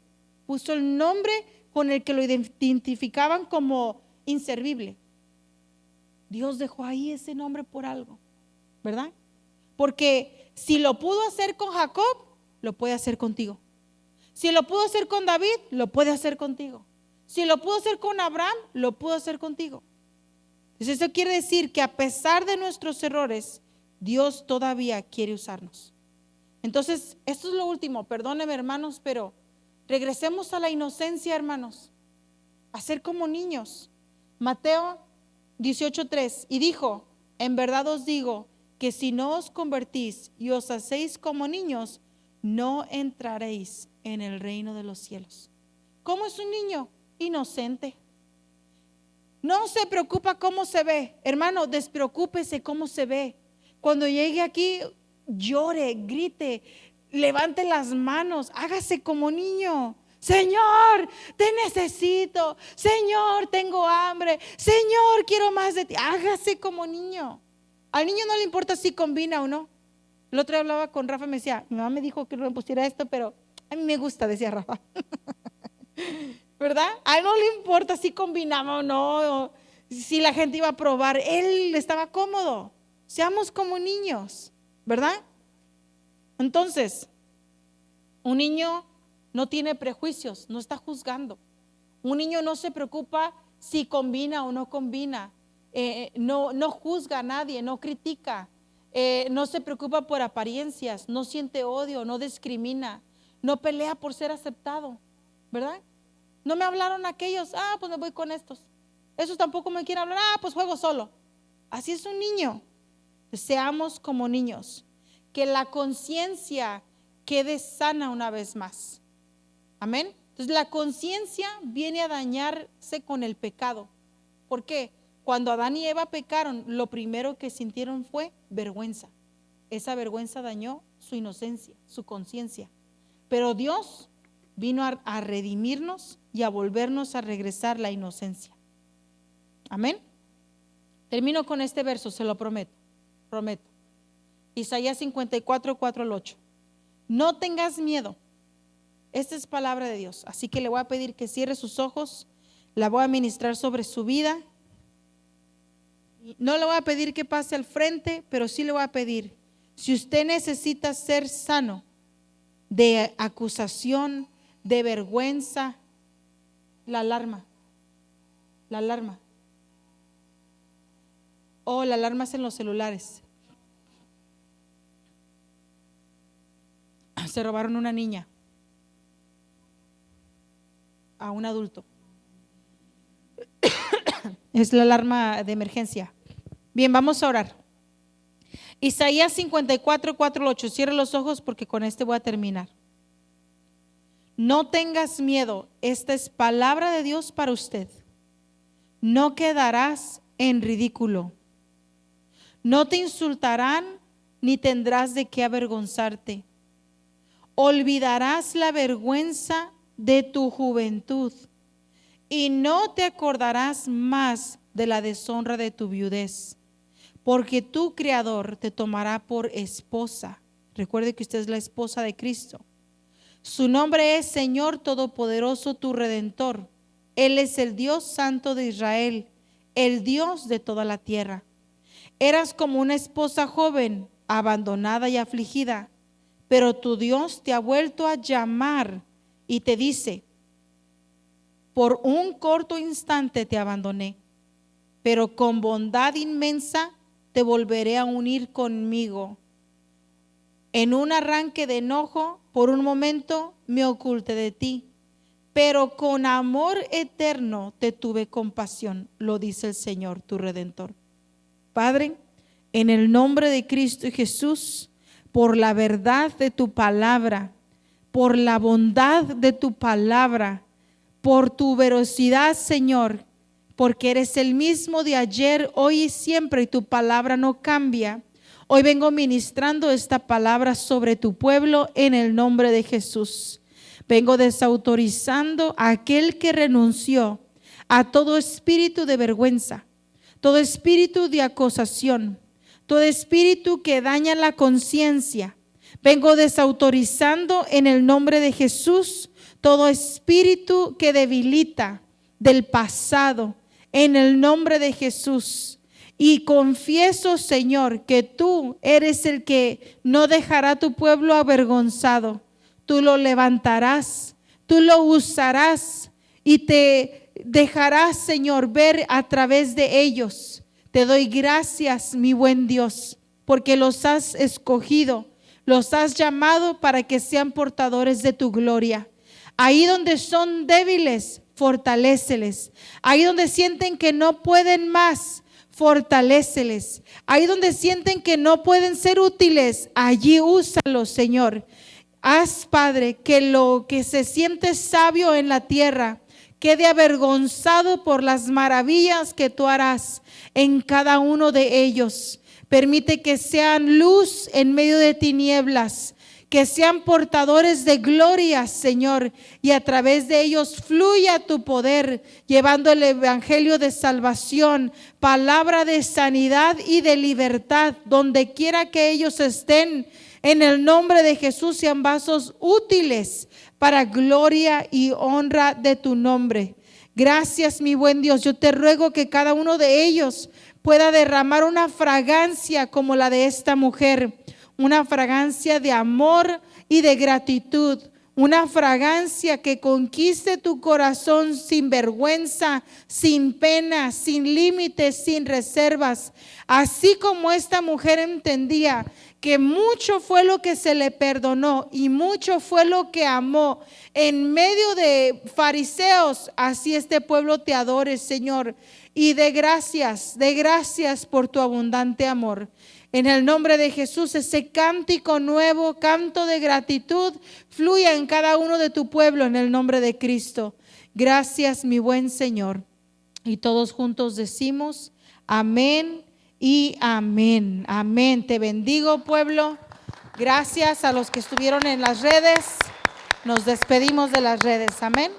puso el nombre con el que lo identificaban como inservible. Dios dejó ahí ese nombre por algo, ¿verdad? Porque si lo pudo hacer con Jacob, lo puede hacer contigo. Si lo pudo hacer con David, lo puede hacer contigo. Si lo pudo hacer con Abraham, lo pudo hacer contigo. Entonces eso quiere decir que a pesar de nuestros errores, Dios todavía quiere usarnos. Entonces, esto es lo último, perdónenme hermanos, pero regresemos a la inocencia, hermanos, a ser como niños. Mateo 18:3, y dijo, en verdad os digo que si no os convertís y os hacéis como niños, no entraréis en el reino de los cielos. ¿Cómo es un niño? Inocente. No se preocupa cómo se ve. Hermano, despreocúpese cómo se ve. Cuando llegue aquí, llore, grite, levante las manos, hágase como niño. Señor, te necesito. Señor, tengo hambre. Señor, quiero más de ti. Hágase como niño. Al niño no le importa si combina o no. El otro día hablaba con Rafa y me decía, mi mamá me dijo que no me pusiera esto, pero a mí me gusta, decía Rafa. ¿Verdad? A él no le importa si combinaba o no, o si la gente iba a probar. Él estaba cómodo. Seamos como niños, ¿verdad? Entonces, un niño no tiene prejuicios, no está juzgando. Un niño no se preocupa si combina o no combina. No juzga a nadie, no critica, no se preocupa por apariencias, no siente odio, no discrimina, no pelea por ser aceptado, ¿verdad? No me hablaron aquellos, pues me voy con estos. Esos tampoco me quieren hablar, pues juego solo. Así es un niño. Seamos como niños. Que la conciencia quede sana una vez más. Amén. Entonces la conciencia viene a dañarse con el pecado. ¿Por qué? Cuando Adán y Eva pecaron, lo primero que sintieron fue vergüenza. Esa vergüenza dañó su inocencia, su conciencia. Pero Dios vino a redimirnos y a volvernos a regresar la inocencia. Amén. Termino con este verso, se lo prometo. Isaías 54, 4 al 8. No tengas miedo. Esta es palabra de Dios. Así que le voy a pedir que cierre sus ojos. La voy a ministrar sobre su vida. No le voy a pedir que pase al frente, pero sí le voy a pedir, si usted necesita ser sano de acusación, de vergüenza, la alarma. O la alarma es en los celulares. Se robaron una niña a un adulto. Es la alarma de emergencia. Bien, vamos a orar. Isaías 54, 4 al 8. Cierre los ojos porque con este voy a terminar. No tengas miedo, esta es palabra de Dios para usted. No quedarás en ridículo. No te insultarán ni tendrás de qué avergonzarte. Olvidarás la vergüenza de tu juventud y no te acordarás más de la deshonra de tu viudez, porque tu Creador te tomará por esposa. Recuerde que usted es la esposa de Cristo. Su nombre es Señor Todopoderoso, tu Redentor. Él es el Dios Santo de Israel, el Dios de toda la tierra. Eras como una esposa joven, abandonada y afligida, pero tu Dios te ha vuelto a llamar y te dice: por un corto instante te abandoné, pero con bondad inmensa te volveré a unir conmigo. En un arranque de enojo, por un momento me oculté de ti, pero con amor eterno te tuve compasión, lo dice el Señor, tu Redentor. Padre, en el nombre de Cristo Jesús, por la verdad de tu palabra, por la bondad de tu palabra, por tu veracidad, Señor, porque eres el mismo de ayer, hoy y siempre, y tu palabra no cambia. Hoy vengo ministrando esta palabra sobre tu pueblo en el nombre de Jesús. Vengo desautorizando a aquel que renunció a todo espíritu de vergüenza, todo espíritu de acusación, todo espíritu que daña la conciencia. Vengo desautorizando en el nombre de Jesús todo espíritu que debilita del pasado, en el nombre de Jesús. Y confieso, Señor, que tú eres el que no dejará a tu pueblo avergonzado. Tú lo levantarás, tú lo usarás y te dejarás, Señor, ver a través de ellos. Te doy gracias, mi buen Dios, porque los has escogido, los has llamado para que sean portadores de tu gloria. Ahí donde son débiles, fortaléceles. Ahí donde sienten que no pueden más, fortaléceles. Ahí donde sienten que no pueden ser útiles, allí úsalos, Señor. Haz, Padre, que lo que se siente sabio en la tierra quede avergonzado por las maravillas que tú harás en cada uno de ellos. Permite que sean luz en medio de tinieblas, que sean portadores de gloria, Señor, y a través de ellos fluya tu poder, llevando el evangelio de salvación, palabra de sanidad y de libertad, donde quiera que ellos estén. En el nombre de Jesús sean vasos útiles para gloria y honra de tu nombre. Gracias, mi buen Dios. Yo te ruego que cada uno de ellos pueda derramar una fragancia como la de esta mujer, una fragancia de amor y de gratitud, una fragancia que conquiste tu corazón sin vergüenza, sin pena, sin límites, sin reservas. Así como esta mujer entendía que mucho fue lo que se le perdonó y mucho fue lo que amó en medio de fariseos, así este pueblo te adore, Señor, y de gracias por tu abundante amor. En el nombre de Jesús, ese cántico nuevo, canto de gratitud, fluya en cada uno de tu pueblo en el nombre de Cristo. Gracias, mi buen Señor. Y todos juntos decimos amén y amén. Amén. Te bendigo, pueblo. Gracias a los que estuvieron en las redes. Nos despedimos de las redes. Amén.